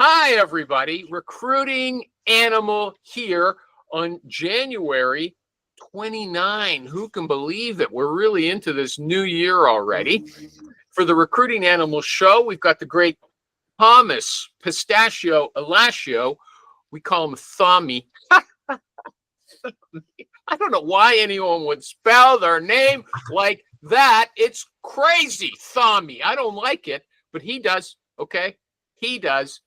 Hi, everybody. Recruiting Animal here on January 29. Who can believe it? We're really into this new year already. For the Recruiting Animal show, we've got the great Thomas Pistachio Alascio. We call him Thommy. I don't know why anyone would spell their name like that. It's crazy, Thommy. I don't like it, but he does, okay? He does.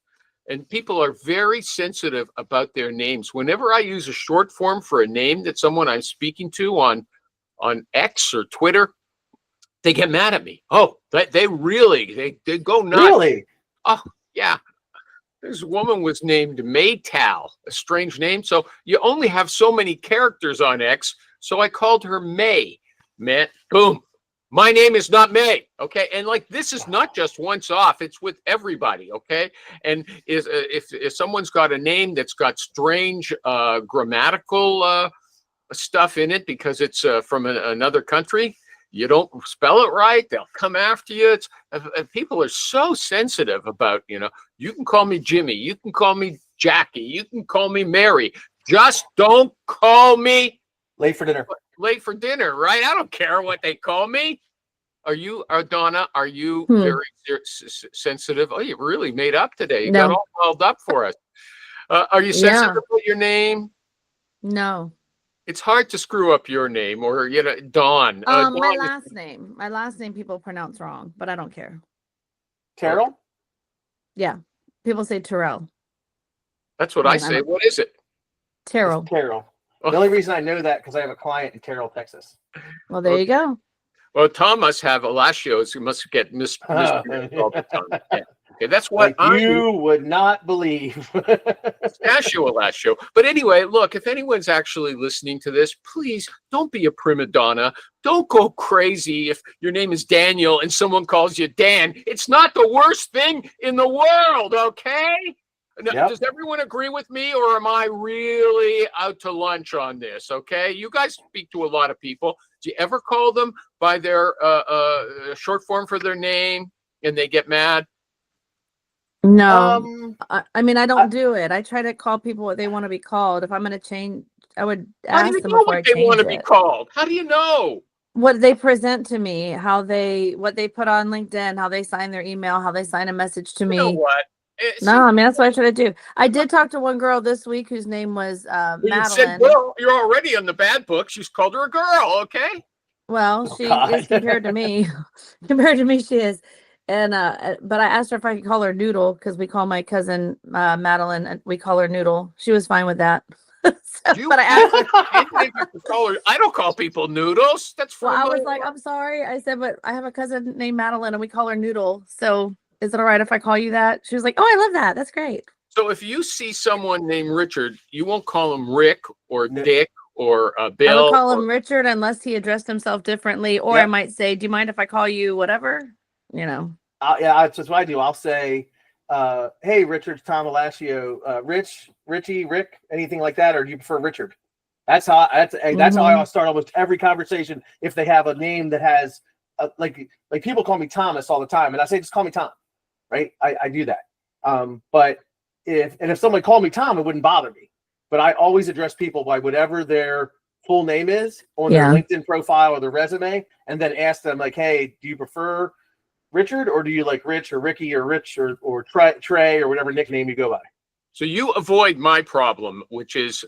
And people are very sensitive about their names. Whenever I use a short form for a name that someone I'm speaking to on X or Twitter, they get mad at me. Oh, they really go nuts. Really? Oh, yeah. This woman was named Maytal, a strange name. So you only have so many characters on X. So I called her May. Man, boom. My name is not May, okay? And like this is not just once off; it's with everybody, okay? And if someone's got a name that's got strange grammatical stuff in it because it's from another country, you don't spell it right, they'll come after you. People are so sensitive about, you can call me Jimmy, you can call me Jackie, you can call me Mary. Just don't call me late for dinner. Late for dinner, right? I don't care what they call me. Donna, are you very sensitive? Oh, you really made up today. You got all welled up for us. Are you sensitive with your name? No. It's hard to screw up your name or, Dawn. Dawn my last name. My last name people pronounce wrong, but I don't care. Terrell? Yeah. People say Terrell. That's what I say. What is it? Terrell. Terrell. The only reason I know that because I have a client in Terrell, Texas. Well, there you go. Well, Tom must have Alacios who must get mispronounced all the time. Yeah. Okay, that's what you would not believe. Pistachio Alascio. But anyway, look, if anyone's actually listening to this, please don't be a prima donna. Don't go crazy if your name is Daniel and someone calls you Dan. It's not the worst thing in the world, okay? Now, does everyone agree with me, or am I really out to lunch on this? Okay, you guys speak to a lot of people. Do you ever call them by their short form for their name and they get mad? No, I mean I don't do it. I try to call people what they want to be called. If I'm going to change, I would ask them before I change it. How do you know what they want to be called? How do you know? What they present to me, what they put on LinkedIn, how they sign their email, how they sign a message to me. You know what? No, I mean that's what I try to do. I did talk to one girl this week whose name was Madeline. You said girl, you're already on the bad book. She's called her a girl, okay? Well, she is compared to me. Compared to me, she is. And but I asked her if I could call her Noodle because we call my cousin Madeline, and we call her Noodle. She was fine with that. But I asked her, I don't call people noodles. That's well, I was like, I'm sorry. I said, but I have a cousin named Madeline and we call her Noodle. So is it all right if I call you that? She was like, oh, I love that. That's great. So if you see someone named Richard, you won't call him Rick or Dick or Bill. I would call him Richard unless he addressed himself differently. Or I might say, do you mind if I call you whatever? Yeah, that's what I do. I'll say, hey, Richard, Tom Alascio, Richie, Rick, anything like that, or do you prefer Richard? That's how I start almost every conversation. If they have a name that has like people call me Thomas all the time, and I say just call me Tom, right? I do that. But if someone called me Tom, it wouldn't bother me. But I always address people by whatever their full name is on their LinkedIn profile or their resume, and then ask them like, hey, do you prefer Richard, or do you like Rich or Ricky or Rich or Trey or whatever nickname you go by? So you avoid my problem, which is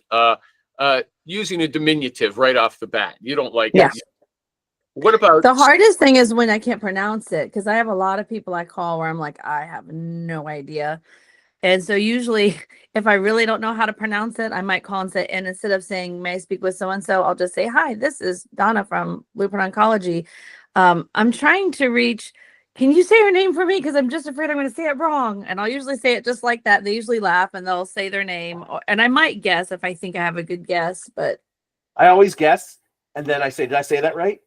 using a diminutive right off the bat. You don't like it. What about the hardest thing is when I can't pronounce it, because I have a lot of people I call where I'm like, I have no idea. And so usually if I really don't know how to pronounce it, I might call and say, and instead of saying, may I speak with so-and-so, I'll just say, hi, this is Donna from Blueprint Oncology. I'm trying to reach, can you say her name for me? Because I'm just afraid I'm going to say it wrong. And I'll usually say it just like that. They usually laugh and they'll say their name. And I might guess if I think I have a good guess, but. I always guess. And then I say, did I say that right?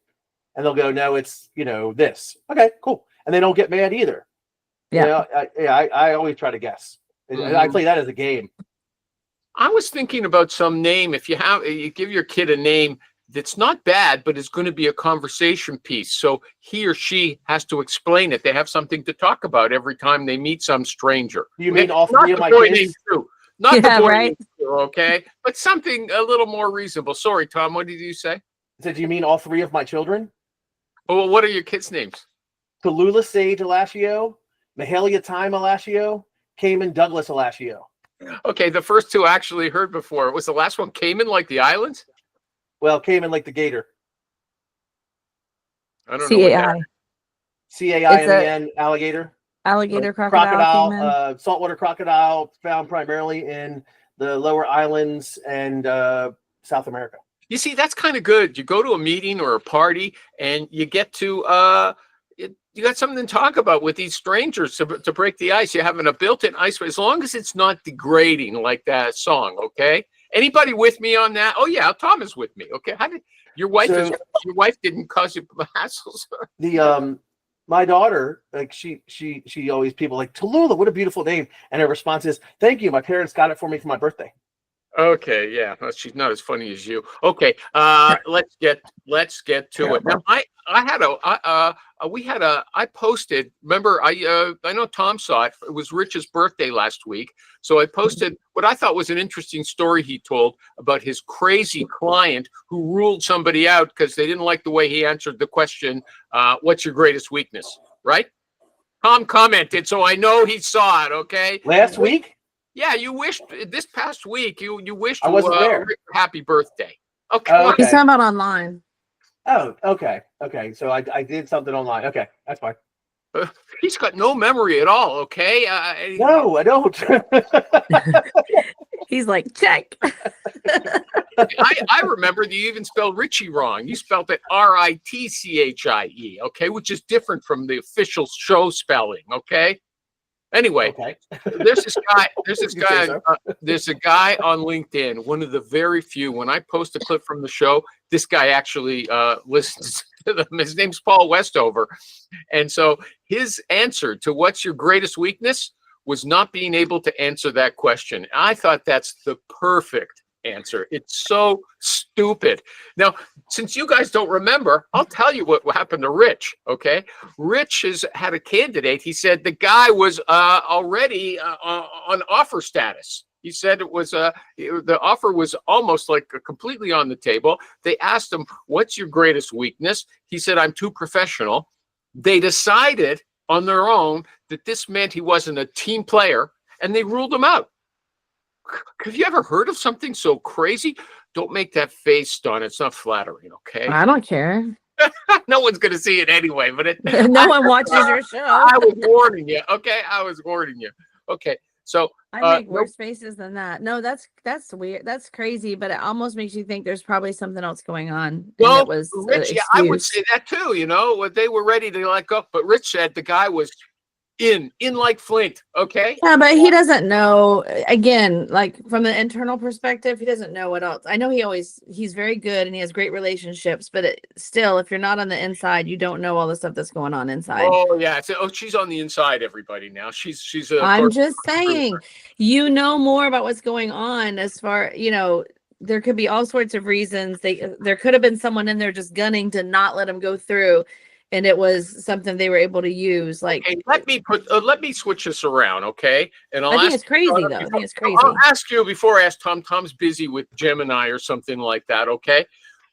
And they'll go, no, it's, this. Okay, cool. And they don't get mad either. Yeah. I always try to guess. I play that as a game. I was thinking about some name. If you give your kid a name that's not bad, but it's going to be a conversation piece. So he or she has to explain it. They have something to talk about every time they meet some stranger. You mean all Not three of the my boy kids? named Sue. Not the Yeah, boy right. named Sue, okay? But something a little more reasonable. Sorry, Tom, what did you say? Did you mean all three of my children? Oh, what are your kids' names? Tallulah Sage Alashio, Mahalia Time Alashio, Cayman Douglas Alashio. Okay, the first two I actually heard before. Was the last one Cayman, like the islands? Well, Cayman like the gator. I don't know what that CAI, CAIMEN, alligator. alligator, crocodile, Cayman. Saltwater crocodile found primarily in the lower islands and South America. You see, that's kind of good. You go to a meeting or a party and you get to you got something to talk about with these strangers to break the ice. You're having a built-in ice, as long as it's not degrading like that song, okay? Anybody with me on that? Oh yeah, Tom is with me. Okay. How did your wife your wife didn't cause you hassles? The my daughter, like she always, people like, Tallulah, what a beautiful name. And her response is, thank you. My parents got it for me for my birthday. Okay, yeah, she's not as funny as you. Okay, let's get to it. Now, I posted. Remember, I know Tom saw it. It was Rich's birthday last week, so I posted what I thought was an interesting story he told about his crazy client who ruled somebody out because they didn't like the way he answered the question, "What's your greatest weakness?" Right? Tom commented, so I know he saw it. Okay, Last week. yeah, you wished this past week. You wished I wasn't there. Rick happy birthday. Okay, Oh, okay. He's talking about online. Oh, okay. So I did something online. Okay, that's fine. he's got no memory at all. Okay, No, I don't. He's like, check. I remember that you even spelled Richie wrong. You spelled it Ritchie. Okay, which is different from the official show spelling. Okay. Anyway, Okay. there's this guy. You say so. There's a guy on LinkedIn. One of the very few. When I post a clip from the show, this guy actually listens to them. His name's Paul Westover, and so his answer to "What's your greatest weakness?" was not being able to answer that question. I thought that's the perfect answer. It's so stupid. Now, since you guys don't remember, I'll tell you what happened to Rich. Okay, Rich has had a candidate. He said the guy was already on offer status. He said it was the offer was almost like completely on the table. They asked him, "What's your greatest weakness?" He said, "I'm too professional." They decided on their own that this meant he wasn't a team player, and they ruled him out. Have you ever heard of something so crazy? Don't make that face, Don. It's not flattering, okay? I don't care. No one's going to see it anyway, but No one watches your show. I was warning you, okay? I was warning you. Okay, so I make worse faces than that. No, that's weird. That's crazy, but it almost makes you think there's probably something else going on. And well, it was Rich, yeah, I would say that too. You know, they were ready to let go, but Rich said the guy was in like Flint. Okay. Yeah, but he doesn't know. Again, like from the internal perspective, he doesn't know what else. I know he's very good and he has great relationships, but still, if you're not on the inside, you don't know all the stuff that's going on inside. Oh yeah. She's on the inside. Everybody now. She's. I'm just saying, you know more about what's going on as far, there could be all sorts of reasons. There could have been someone in there just gunning to not let him go through. And it was something they were able to use. Like, okay, let me switch this around, okay? And I think it's crazy, though. I think it's crazy. I'll ask you before I ask Tom. Tom's busy with Gemini or something like that, okay?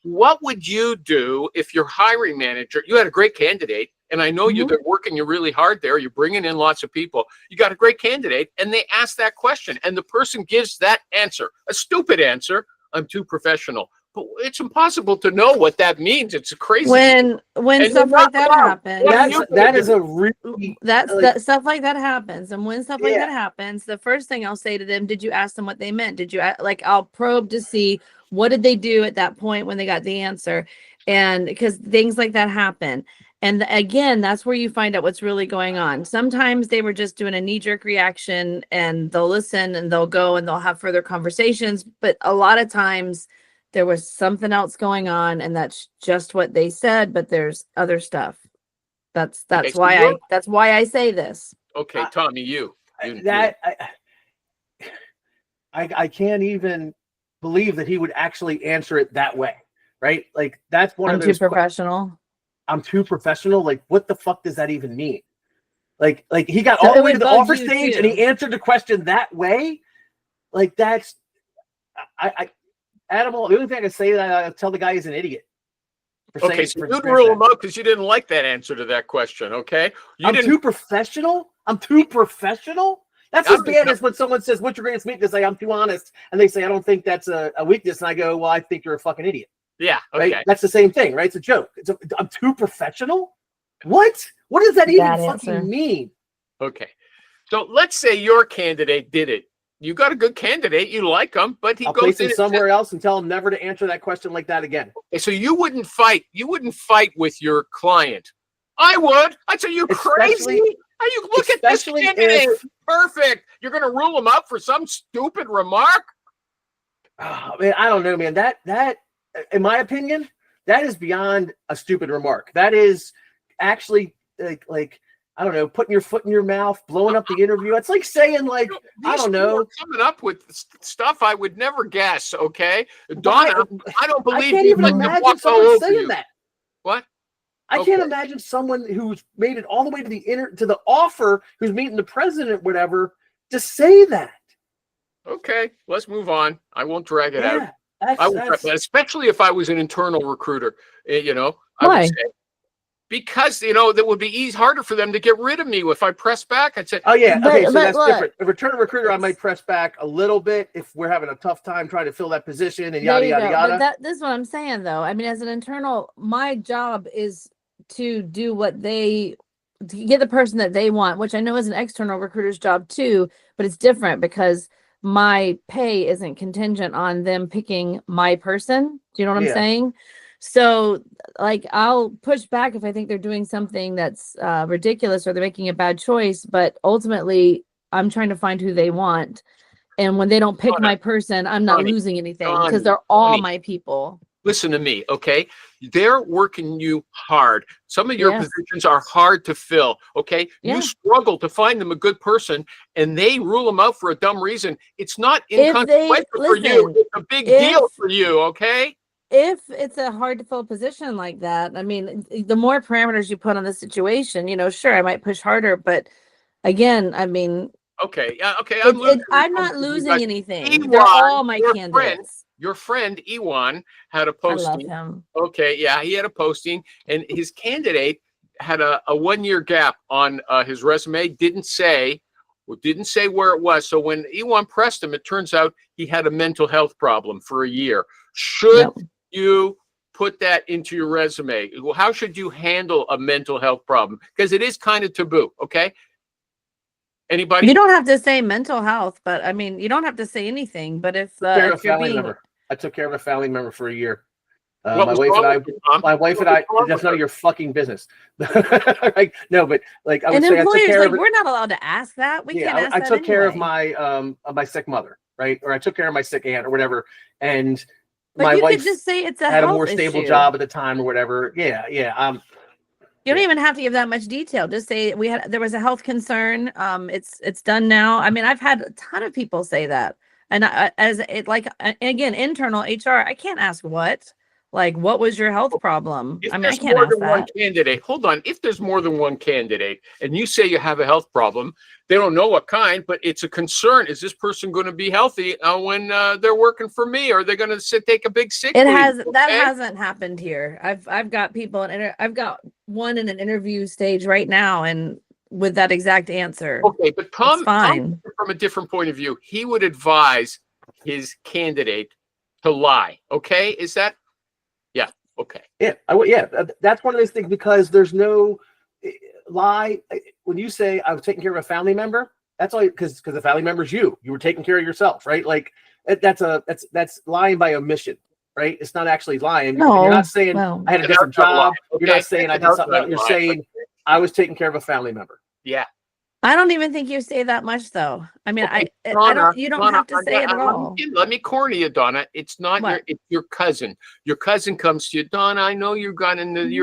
What would you do if your hiring manager? You had a great candidate, and I know you're working. You're really hard there. You're bringing in lots of people. You got a great candidate, and they ask that question, and the person gives that answer, a stupid answer. I'm too professional. But it's impossible to know what that means. It's crazy. When stuff like that happens, that stuff like that happens. And when stuff like that happens, the first thing I'll say to them, did you ask them what they meant? Did you I'll probe to see what did they do at that point when they got the answer? And because things like that happen. And again, that's where you find out what's really going on. Sometimes they were just doing a knee-jerk reaction and they'll listen and they'll go and they'll have further conversations. But a lot of times there was something else going on, and that's just what they said, but there's other stuff. That's why I say this. Okay, Tommy, I can't even believe that he would actually answer it that way. right? Like that's one I'm of too those. professional. I'm too professional. Like, what the fuck does that even mean? Like he got So all it the way to would the bug offer you stage too. and he answered the question that way. Like that's, Animal. The only thing I can say that I tell the guy he's an idiot. For Okay, saying, so for you'd saying rule that. him out because you didn't like that answer to that question. Okay, you I'm didn't. too professional. I'm too professional. That's as I'm- bad as when someone says, "What's your greatest weakness?" I say, "I'm too honest," and they say, "I don't think that's a weakness," and I go, "Well, I think you're a fucking idiot." Yeah. Right? Okay. That's the same thing, right? It's a joke. I'm too professional. What? What does that even Bad fucking answer. mean? Okay. So let's say your candidate did it. You got a good candidate. You like him, but he I'll goes place in him and somewhere else and tell him never to answer that question like that again. says, so you wouldn't fight. You wouldn't fight with your client. I would. I'd say, you crazy? Especially- How you look at this especially candidate? if- Perfect. You're going to rule him out for some stupid remark? Oh, man, I don't know, man. That, in my opinion, that is beyond a stupid remark. That is actually like I don't know, putting your foot in your mouth, blowing up the interview. It's like saying, like, I These don't two know. are coming up with stuff I would never guess. Okay, Donna, I don't I believe can't you even let them imagine walk all someone over saying you. that. What? I Okay. can't imagine someone who's made it all the way to the offer, who's meeting the president, whatever, to say that. Okay, let's move on. I won't drag it out. Yeah, I would, especially if I was an internal recruiter. You know, I Why? would say, because that would be harder for them to get rid of me if I press back. I'd say, oh yeah, But- okay, so but that's look, different. A return recruiter, I it's- might press back a little bit if we're having a tough time trying to fill that position and There yada you yada go. yada. But this is what I'm saying though. I mean, as an internal, my job is to do what to get the person that they want, which I know is an external recruiter's job too, but it's different because my pay isn't contingent on them picking my person. Do you know what I'm Yeah. saying? So like I'll push back if I think they're doing something that's ridiculous or they're making a bad choice, but ultimately I'm trying to find who they want. And when they don't pick Donna, my person, I'm not Donnie, losing anything Donnie, because they're all Donnie. my people. listen to me, okay? They're working you hard. Some of your Yes. positions are hard to fill, okay? Yeah. You struggle to find them a good person, and they rule them out for a dumb reason. It's not If they- inconsequential for you. listen, It's a big deal if- for you, okay? If it's a hard to fill position like that, I mean, the more parameters you put on the situation, sure, I might push harder, but again, I mean, Okay, yeah, okay. I'm not losing guys. anything. They're Elon, all my your candidates. Your friend Ewan had a I love posting. him. Okay, yeah, he had a posting, and his candidate had a 1-year gap on his resume. Didn't say where it was. So when Ewan pressed him, it turns out he had a mental health problem for a year. Should Yep. you put that into your resume? How should you handle a mental health problem? Because it is kind of taboo. Okay. Anybody? You don't have to say mental health, but I mean, you don't have to say anything. But if Care of a if you're family being member. I took care of a family member for a year. What My was wife wrong and I. with you, Tom? My wife and What I. was wrong That's with none her? of your fucking business. Like no, but like I would and say, I took employers care like of it. we're not allowed to ask that. We Yeah, can't ask I that took care of anyway. my sick mother, right? Or I took care of my sick aunt or whatever. And But my you wife could just say it's a had a health more stable issue. job at the time or whatever. Yeah. You don't Yeah. even have to give that much detail. Just say there was a health concern. It's done now. I mean, I've had a ton of people say that. And again, internal HR, I can't ask what was your health problem? If I mean, I there's can't more ask than one that. candidate, hold on. If there's more than one candidate and you say you have a health problem, they don't know what kind, but it's a concern. Is this person going to be healthy when they're working for me? Or are they going to take a big sick leave? That Okay? hasn't happened here. I've got people I've got one in an interview stage right now and with that exact answer. Okay, but Tom, fine. from a different point of view, he would advise his candidate to lie. Okay, is that? Yeah. Okay. Yeah. That's one of those things because there's no lie. When you say I was taking care of a family member, that's all because the family member's you. You were taking care of yourself, right? Like that's lying by omission, right? It's not actually lying. No, You're not saying well- I had a different That's not job. lying, You're okay? not saying I That's did something not else. You're lying. saying I was taking care of a family member. Yeah. I don't even think you say that much though. I mean, Okay, I Donna, don't you don't Donna, have to say it at all. Let me corner you, Donna. It's not What? it's your cousin. Your cousin comes to you, Donna. I know you're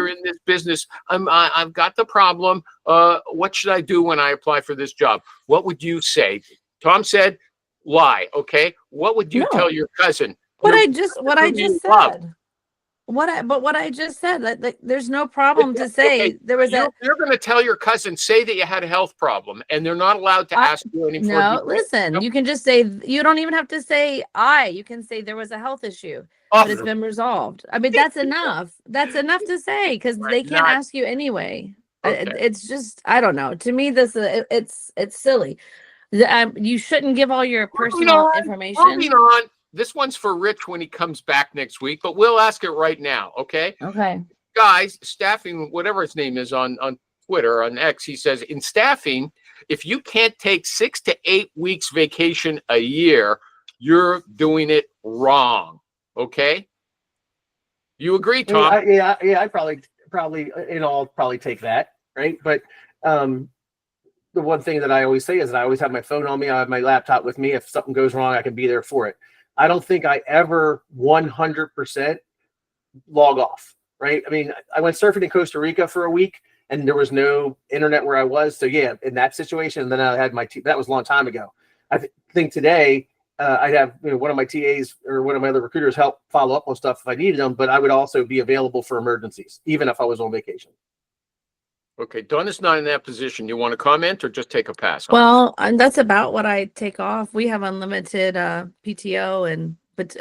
in this business. I've got the problem. What should I do when I apply for this job? What would you say? Tom said, lie. Okay. What would you No. tell your cousin? What Your I just whom you said. love. what I just said, like, there's no problem to say Okay, there was you're going to tell your cousin, say that you had a health problem, and they're not allowed to I- ask you any no, further. listen, Nope. you can just say, you don't even have to say you can say there was a health issue, but it's been resolved. I mean, that's enough. That's enough to say, because Right, they can't not- ask you anyway. Okay. It's just, I don't know. To me, it's silly. You shouldn't give all your Moving personal on, information. Moving on. This one's for Rich when he comes back next week, but we'll ask it right now, okay? Okay. Guys, staffing, whatever his name is on Twitter, on X, he says, in staffing, if you can't take 6 to 8 weeks vacation a year, you're doing it wrong, okay? You agree, Tom? I probably, I'll probably take that, right? But the one thing that I always say is that I always have my phone on me. I have my laptop with me. If something goes wrong, I can be there for it. I don't think I ever 100% log off, right? I mean, I went surfing in Costa Rica for a week and there was no internet where I was. So yeah, in that situation, and then I had that was a long time ago. I think today I'd have one of my TAs or one of my other recruiters help follow up on stuff if I needed them, but I would also be available for emergencies, even if I was on vacation. Okay, Donna's not in that position. You want to comment or just take a pass? Well, and that's about what I take off. We have unlimited PTO, but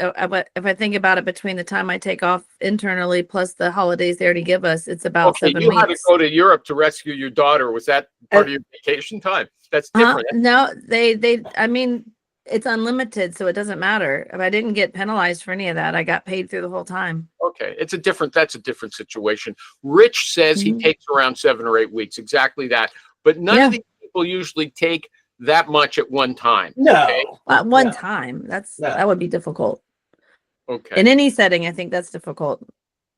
if I think about it, between the time I take off internally plus the holidays they already give us, it's about Okay, 7 you had to weeks. go to Europe to rescue your daughter. Was that part of your vacation time? That's different. No, I mean, it's unlimited, so it doesn't matter. If I didn't get penalized for any of that, I got paid through the whole time. Okay, that's a different situation. Rich says he takes around 7 or 8 weeks, exactly that. But none of these people usually take that much at one time. No, okay? At one time, that would be difficult. Okay. In any setting, I think that's difficult.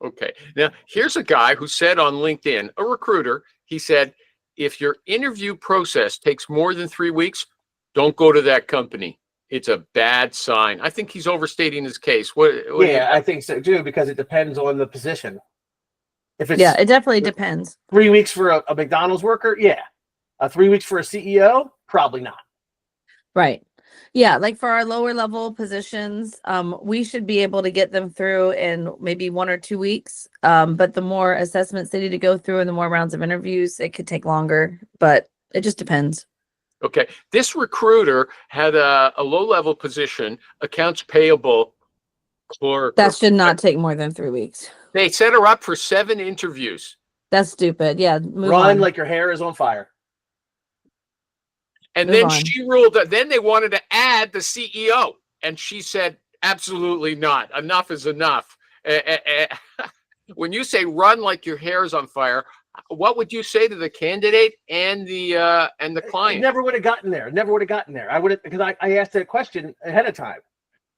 Okay. Now, here's a guy who said on LinkedIn, a recruiter, he said, if your interview process takes more than 3 weeks, don't go to that company. It's a bad sign. I think he's overstating his case. I think so too, because it depends on the position. If it's it definitely depends. 3 weeks for a McDonald's worker, 3 weeks for a CEO, probably not. Right. Yeah, like for our lower level positions, we should be able to get them through in maybe 1 or 2 weeks. But the more assessments they need to go through and the more rounds of interviews, it could take longer. But it just depends. Okay. This recruiter had a low-level position, accounts payable clerk. That should not take more than 3 weeks. They set her up for 7 interviews. That's stupid. Yeah. Move Run on. like your hair is on fire. And Move then on. she ruled that then they wanted to add the CEO. And she said, absolutely not. Enough is enough. When you say run like your hair is on fire, what would you say to the candidate and the client? Never would have gotten there. I would have, because I asked that question ahead of time.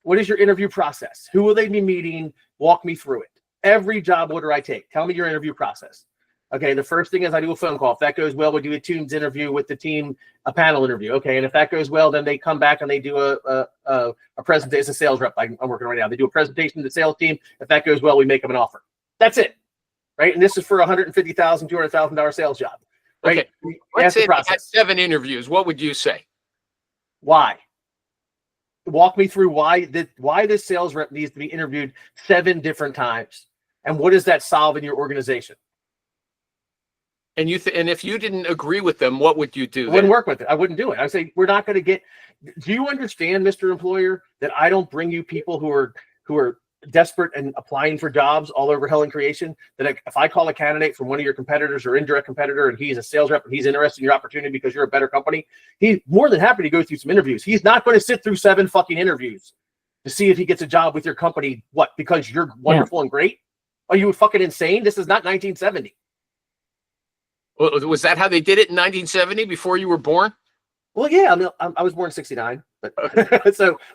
What is your interview process? Who will they be meeting? Walk me through it. Every job order I take, tell me your interview process. Okay, the first thing is I do a phone call. If that goes well, we do a Teams interview with the team, a panel interview. Okay, and if that goes well, then they come back and they do a presentation. It's a sales rep I'm working right now. They do a presentation to the sales team. If that goes well, we make them an offer. That's it, right? And this is for $150,000, $200,000 sales job, right? Okay. Let's say they had 7 interviews. What would you say? Why? Walk me through why this sales rep needs to be interviewed 7 different times, and what does that solve in your organization? And and if you didn't agree with them, what would you do? I wouldn't work with it. I wouldn't do it. I would say, we're not going to get. Do you understand, Mr. Employer, that I don't bring you people who are desperate and applying for jobs all over Hell and Creation? That if I call a candidate from one of your competitors or indirect competitor and he's a sales rep and he's interested in your opportunity because you're a better company, he's more than happy to go through some interviews. He's not going to sit through 7 fucking interviews to see if he gets a job with your company. What? Because you're wonderful and great? Are you fucking insane? This is not 1970. Was that how they did it in 1970 before you were born? Well, yeah, I was born in 69, but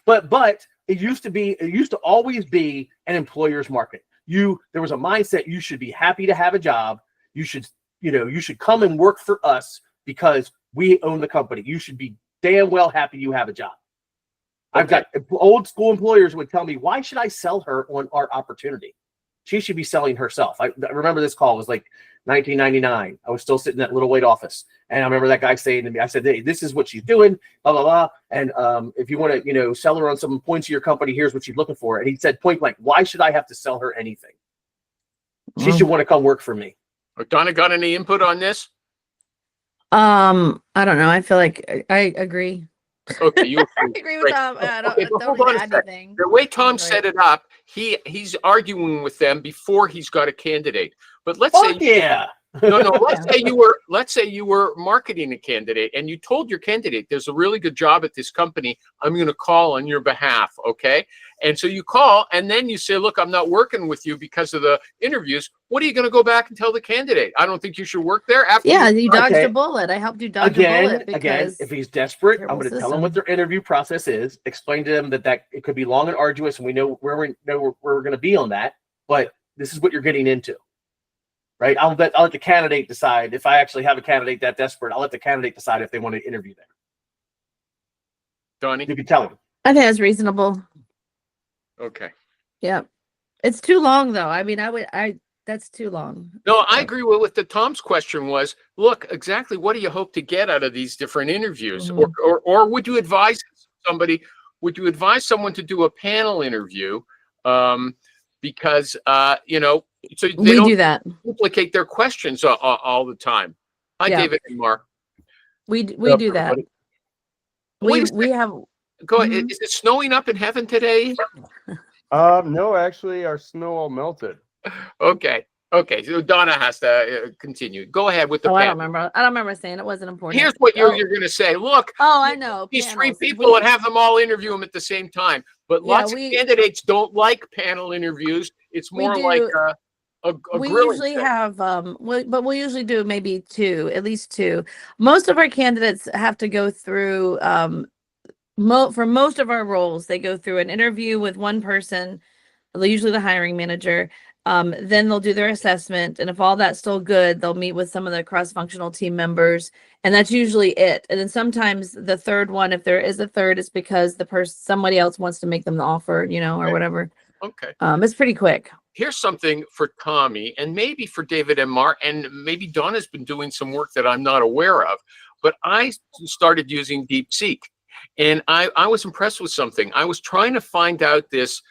but it used to always be an employer's market. There was a mindset you should be happy to have a job. You should come and work for us because we own the company. You should be damn well happy you have a job. Okay. I've got old school employers would tell me, why should I sell her on our opportunity? She should be selling herself. I remember this call was like 1999. I was still sitting in that little white office. And I remember that guy saying to me, I said, hey, this is what she's doing, blah, blah, blah. And if you want to, sell her on some points of your company, here's what she's looking for. And he said, point blank, why should I have to sell her anything? She should want to come work for me. Donna, got any input on this? I don't know. I feel like I agree. Okay, you I agree with Great. Tom. I don't, Okay, but don't hold need on to a add sec. anything. The way Tom Right. set it up, he's arguing with them before he's got a candidate. But let's Fuck say yeah. no, let's say you were marketing a candidate and you told your candidate there's a really good job at this company. I'm going to call on your behalf, okay? And so you call and then you say, look, I'm not working with you because of the interviews. What are you going to go back and tell the candidate? I don't think you should work there after. Yeah, you dodged Okay. a bullet. I helped you dodge a bullet because if he's desperate, I'm terrible going to tell him what their interview process is. Explain to them that it could be long and arduous, and we know where we're going to be on that. But this is what you're getting into, right? I'll let the candidate decide. If I actually have a candidate that desperate, I'll let the candidate decide if they want to interview them. Donnie? You can tell them. I think that's reasonable. Okay. Yeah. It's too long though. I mean, that's too long. No, I agree with what the Tom's question was. Look, exactly what do you hope to get out of these different interviews? Mhm. Or would you advise somebody, would you advise someone to do a panel interview? Because so they We don't do that. duplicate their questions all the time. Hi, Yeah. David and Mark. We What's do up, that. everybody? Wait a We have Go ahead. Mhm. Is it snowing up in heaven today? No, actually, our snow all melted. Okay. Okay. So Donna has to continue. Go ahead with the I panel. don't remember saying it wasn't important. Here's what Oh, you're going to say. Look, I know. these three panels. people and have them all interview them at the same time. But Yeah, lots of candidates don't like panel interviews. It's We more do- like a we grilling usually thing. have but we'll usually do maybe two, at least two. Most of our candidates have to go through for most of our roles, they go through an interview with one person, usually the hiring manager. Then they'll do their assessment, and if all that's still good, they'll meet with some of the cross-functional team members, and that's usually it. And then sometimes the third one, if there is a third, is because somebody else wants to make them the offer, or Okay. whatever. Okay. It's pretty quick. Here's something for Tommy and maybe for David and Mark, and maybe Donna's been doing some work that I'm not aware of, but I started using DeepSeek. And I was impressed with something. I was trying to find out this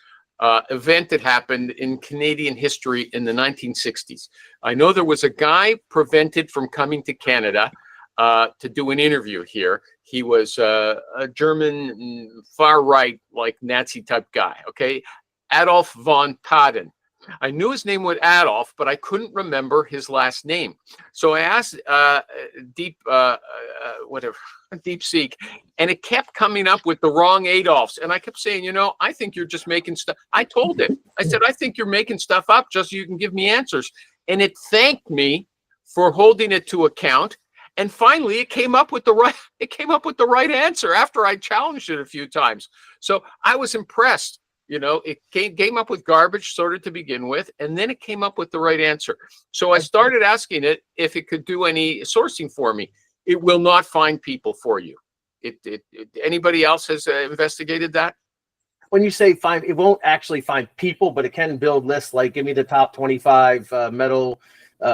event that happened in Canadian history in the 1960s. I know there was a guy prevented from coming to Canada to do an interview here. He was a German far right, like Nazi type guy. Okay, Adolf von Taden. I knew his name was Adolf, but I couldn't remember his last name. So I asked DeepSeek, and it kept coming up with the wrong Adolfs. And I kept saying, I think you're just making stuff. I told it. I said, I think you're making stuff up just so you can give me answers. And it thanked me for holding it to account. And finally, it came up with the right answer after I challenged it a few times. So I was impressed. It came up with garbage sort of to begin with, and then it came up with the right answer. So I started asking it if it could do any sourcing for me. It will not find people for you. Anybody else has investigated that? When you say find, it won't actually find people, but it can build lists like give me the top 25 metal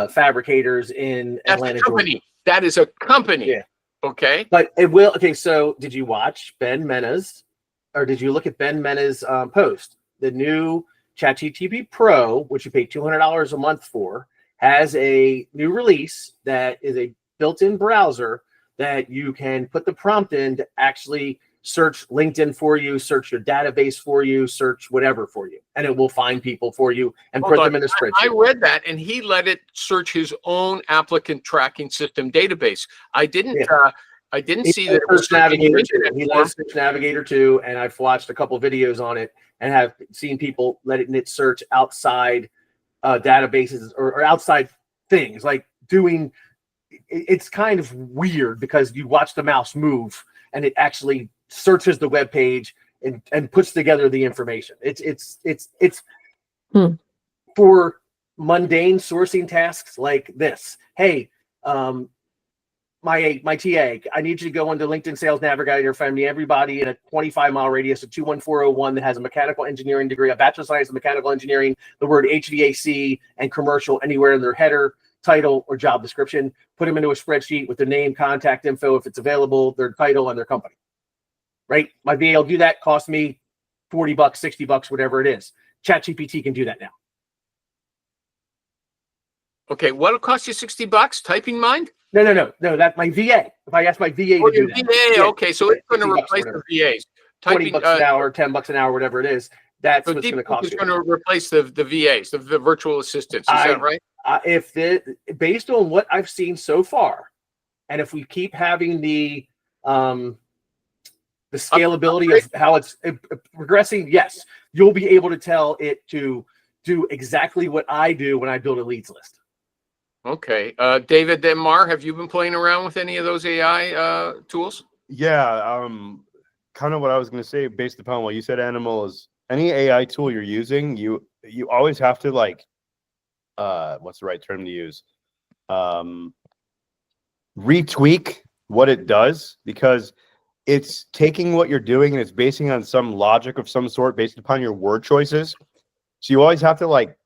fabricators in That's Atlanta, a company. Georgia. That is a company. Yeah. Okay. But it will. Okay, so did you watch Ben Mena's, or did you look at Ben Mena's post? The new ChatGPT Pro, which you pay $200 a month for, has a new release that is a built-in browser that you can put the prompt in to actually search LinkedIn for you, search your database for you, search whatever for you, and it will find people for you and Hold put on. them in a spreadsheet. I read that, and he let it search his own applicant tracking system database. I didn't. Yeah. I didn't He see let that it was Search Navigator too. internet He form. let Search Navigator too, and I've watched a couple videos on it and have seen people letting it search outside databases or outside things, like doing. It's kind of weird because you watch the mouse move and it actually searches the web page and puts together the information. It's for mundane sourcing tasks like this. Hey, my TA, I need you to go into LinkedIn Sales Navigator, find me everybody in a 25-mile radius of 21401 that has a mechanical engineering degree, a bachelor of science in mechanical engineering, the word HVAC and commercial anywhere in their header, title, or job description. Put them into a spreadsheet with their name, contact info if it's available, their title, and their company. Right? My VA will do that. Cost me $40, $60, whatever it is. ChatGPT can do that now. Okay, what'll cost you $60? Typing Mind? No. That's my VA. If I ask my VA Oh, to do your that, VA. Yeah, Okay, so it's going to $60 or replace whatever. the VAs. 20 Typing, bucks an hour, 10 bucks an hour, whatever it is. That's so what's going to DeepSeek cost is you. going to replace the VAs, the virtual assistants. Is that right? If based on what I've seen so far, and if we keep having the scalability of how it's progressing, yes, you'll be able to tell it to do exactly what I do when I build a leads list. Okay. David Demar, have you been playing around with any of those AI tools? Yeah, kind of what I was going to say based upon what you said, Animal, is any AI tool you're using, you always have to like, what's the right term to use? Retweak what it does, because it's taking what you're doing and it's basing on some logic of some sort based upon your word choices. So you always have to like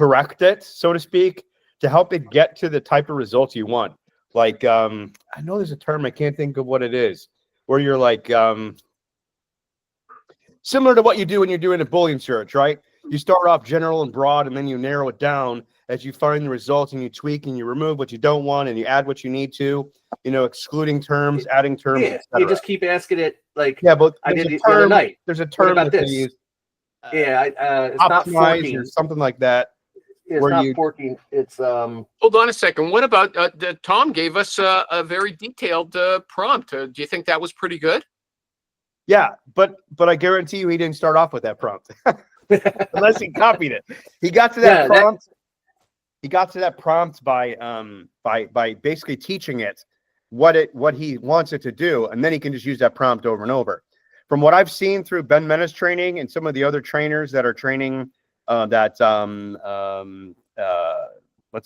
correct it, so to speak, to help it get to the type of results you want. Like, I know there's a term, I can't think of what it is, where you're like, similar to what you do when you're doing a Boolean search, right? You start off general and broad, and then you narrow it down as you find the results, and you tweak and you remove what you don't want, and you add what you need to, excluding terms, adding terms, Yeah, etc. you just keep asking it like, Yeah, but I there's did a the other term, night. there's a term about that they this? use, It's not optimize forking. or something like that. It's where not you- forking. It's Hold on a second. What about Tom gave us a very detailed prompt. Do you think that was pretty good? Yeah, but I guarantee you he didn't start off with that prompt. Unless he copied it. He got to that prompt. He got to that prompt by basically teaching it what he wants it to do, and then he can just use that prompt over and over. From what I've seen through Ben Mena's training and some of the other trainers that are training what's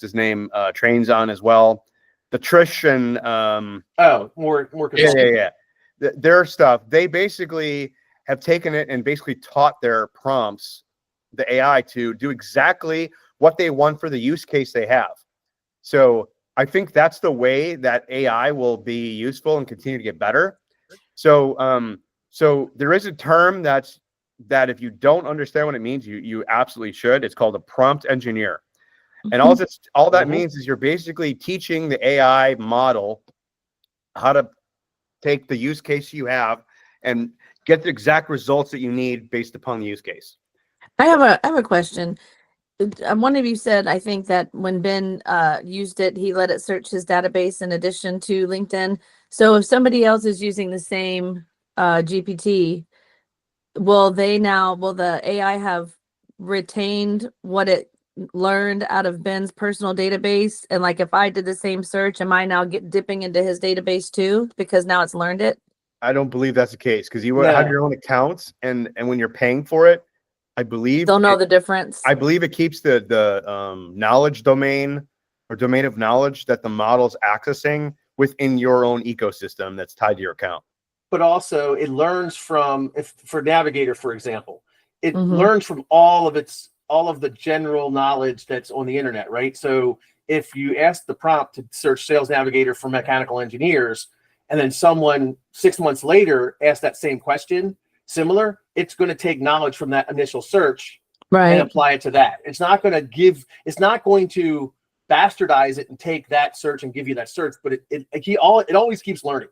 his name trains on as well, the Trish and more yeah. Their stuff, they basically have taken it and basically taught their prompts, the AI, to do exactly what they want for the use case they have. So I think that's the way that AI will be useful and continue to get better. So so there is a term that if you don't understand what it means, you absolutely should. It's called a prompt engineer. And all that means is you're basically teaching the AI model how to take the use case you have and get the exact results that you need based upon the use case. I have a question. One of you said, I think, that when Ben used it, he let it search his database in addition to LinkedIn. So if somebody else is using the same GPT, will the AI have retained what it learned out of Ben's personal database? And like, if I did the same search, am I now dipping into his database too, because now it's learned it? I don't believe that's the case, because you have your own accounts, and when you're paying for it, I believe They'll know the difference. I believe it keeps the knowledge domain or domain of knowledge that the model's accessing within your own ecosystem that's tied to your account. But also it learns from, for Navigator, for example, it learns from all of the general knowledge that's on the internet, right? So if you ask the prompt to search Sales Navigator for mechanical engineers, and then someone 6 months later asks that same question, similar, it's going to take knowledge from that initial search and apply it to that. It's not going to bastardize it and take that search and give you that search, but it always keeps learning.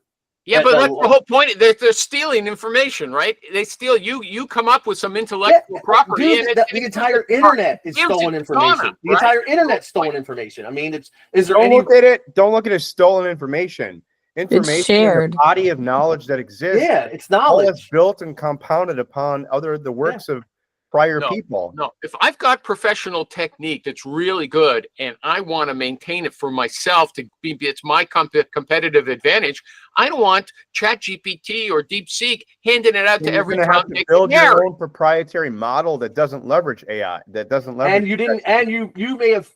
Yeah, but that's the whole point. They're stealing information, right? They steal you come up with some intellectual property. Dude, the entire internet is stolen information. The entire internet's stolen information. I mean, Don't look at it as stolen information. Information It's shared. is a body of knowledge that exists. Yeah, it's knowledge. All that's built and compounded upon the works of prior people. No, if I've got professional technique that's really good and I want to maintain it for myself it's my competitive advantage, I don't want ChatGPT or DeepSeek handing it out to every You're gonna have to build your own proprietary model that doesn't leverage AI, that doesn't leverage. And you didn't, and you have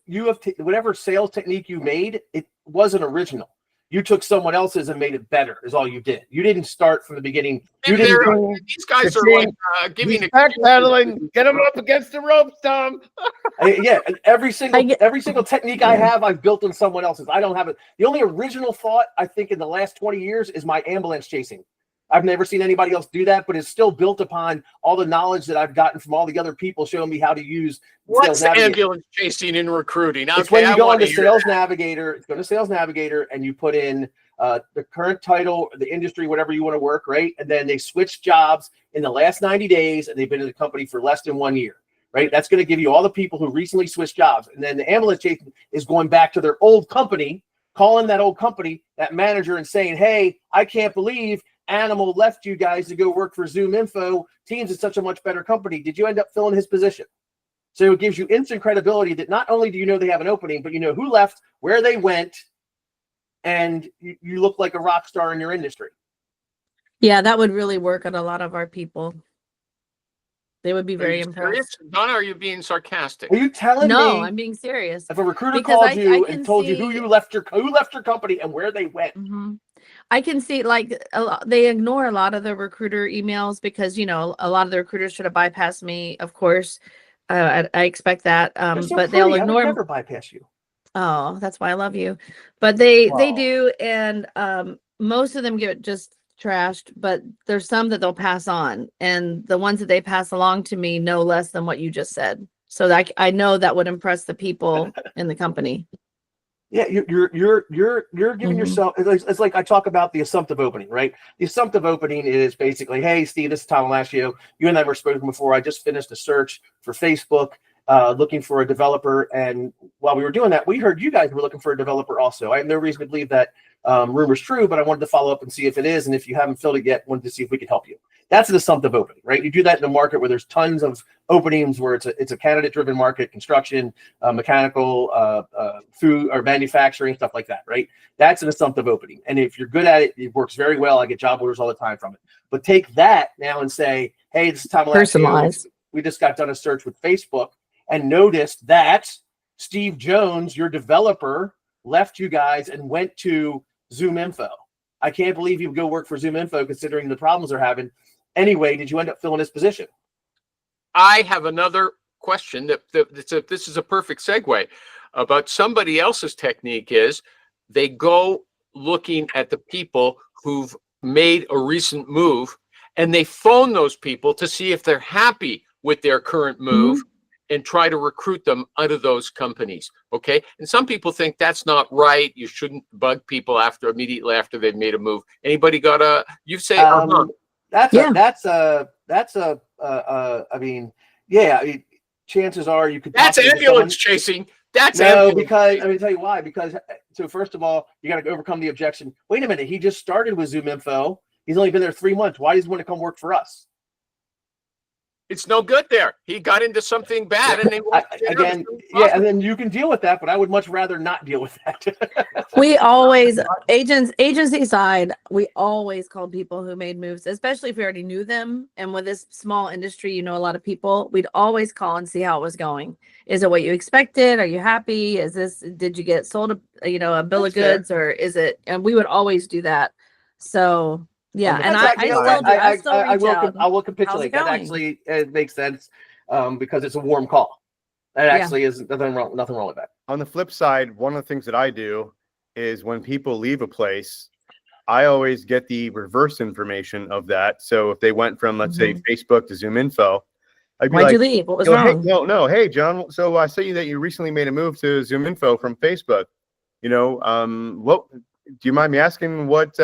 whatever sales technique you made, it wasn't original. You took someone else's and made it better. Is all you did. You didn't start from the beginning. These guys are like giving backpedaling. Get them up against the ropes, Tom. Yeah, every single technique I have, I've built on someone else's. I don't have it. The only original thought I think in the last 20 years is my ambulance chasing. I've never seen anybody else do that, but it's still built upon all the knowledge that I've gotten from all the other people showing me how to use What's Sales Navigator. ambulance chasing in recruiting? Okay, It's when you I go wanna into hear Sales that. Navigator, go to Sales Navigator, and you put in the current title, the industry, whatever you want to work, right? And then they switch jobs in the last 90 days, and they've been in the company for less than 1 year, right? That's going to give you all the people who recently switched jobs. And then the ambulance chasing is going back to their old company, calling that old company, that manager, and saying, hey, I can't believe Animal left you guys to go work for Zoom Info. Teams is such a much better company. Did you end up filling his position? So it gives you instant credibility that not only do you know they have an opening, but you know who left, where they went, and you look like a rock star in your industry. Yeah, that would really work on a lot of our people. They would be Are very you impressed. serious? Donna, are you being sarcastic? Are you telling No, me I'm being serious. if a recruiter because called I you can and told you who see- you left your company and where they went? Mhm. I can see like they ignore a lot of the recruiter emails because a lot of the recruiters should have bypassed me, of course. I expect that. They're so But they'll pretty. I would ignore. never bypass you. Oh, that's why I love you. But they Wow. do, and most of them get just trashed, but there's some that they'll pass on, and the ones that they pass along to me know less than what you just said. So that I know that would impress the people in the company. Yeah, you're giving Mhm. yourself. It's like I talk about the assumptive opening, right? The assumptive opening is basically, hey, Steve, this is Tom Alashio. You and I were spoken before. I just finished a search for Facebook, looking for a developer, and while we were doing that, we heard you guys were looking for a developer also. I have no reason to believe that rumor's true, but I wanted to follow up and see if it is, and if you haven't filled it yet, wanted to see if we could help you. That's an assumptive opening, right? You do that in a market where there's tons of openings, where it's a candidate-driven market, construction, mechanical, food or manufacturing, stuff like that, right? That's an assumptive opening. And if you're good at it, it works very well. I get job orders all the time from it. But take that now and say, hey, this is Tom Alashio. Personalize. We just got done a search with Facebook and noticed that Steve Jones, your developer, left you guys and went to Zoom Info. I can't believe you would go work for Zoom Info considering the problems they're having. Anyway, did you end up filling his position? I have another question this is a perfect segue about somebody else's technique is they go looking at the people who've made a recent move and they phone those people to see if they're happy with their current move and try to recruit them out of those companies. Okay. And some people think that's not right. You shouldn't bug people immediately after they've made a move. Anybody got you say, chances are you could. That's ambulance chasing. That's no, because I'm going to tell you why. Because so first of all, you got to overcome the objection. Wait a minute, he just started with Zoom Info. He's only been there 3 months. Why does he want to come work for us? It's no good there. He got into something bad, and they again, yeah, and then you can deal with that. But I would much rather not deal with that. We always agency side. We always called people who made moves, especially if we already knew them. And with this small industry, a lot of people. We'd always call and see how it was going. Is it what you expected? Are you happy? Did you get sold a bill of goods, or is it? And we would always do that. So. Yeah, and I will capitulate. That actually makes sense because it's a warm call. That actually is nothing wrong with that. On the flip side, one of the things that I do is when people leave a place, I always get the reverse information of that. So if they went from, let's say, Facebook to Zoom Info, I'd be Why'd you leave? What was wrong? Hey, hey, John. So I saw you that you recently made a move to Zoom Info from Facebook. What do you mind me asking? What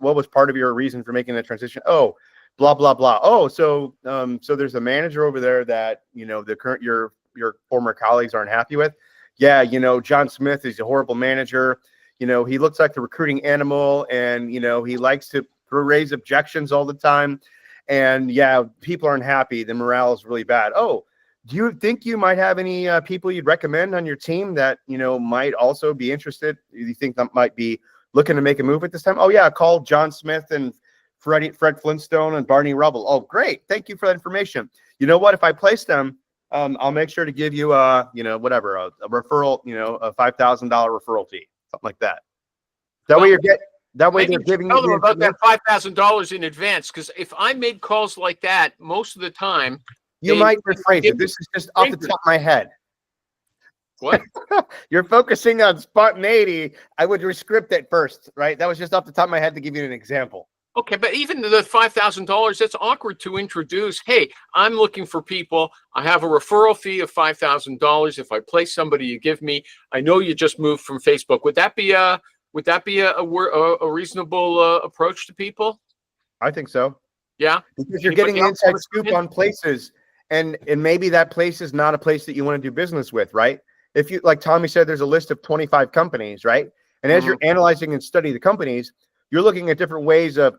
was part of your reason for making that transition? Oh, blah blah blah. Oh, so there's a manager over there that your former colleagues aren't happy with. Yeah, John Smith is a horrible manager. He looks like the recruiting animal, and he likes to raise objections all the time. And yeah, people aren't happy. The morale is really bad. Oh, do you think you might have any people you'd recommend on your team that might also be interested? Do you think that might be looking to make a move at this time? Oh yeah, call John Smith and Fred Flintstone and Barney Rubble. Oh great, thank you for that information. You know what? If I place them, I'll make sure to give you a referral, a $5,000 referral fee, something like that. That way they're giving you tell them about that $5,000 in advance, because if I made calls like that, most of the time you might rephrase it. This is just off the top of my head. What? You're focusing on spontaneity. I would rescript it first, right? That was just off the top of my head to give you an example. Okay, but even the $5,000, that's awkward to introduce. Hey, I'm looking for people. I have a referral fee of $5,000. If I place somebody, you give me. I know you just moved from Facebook. Would that be a reasonable approach to people? I think so. Yeah, Because you're Anybody getting an else inside wanna scoop come in? on places, and maybe that place is not a place that you want to do business with, right? If you, like Tommy said, there's a list of 25 companies, right? And as you're analyzing and study the companies, you're looking at different ways of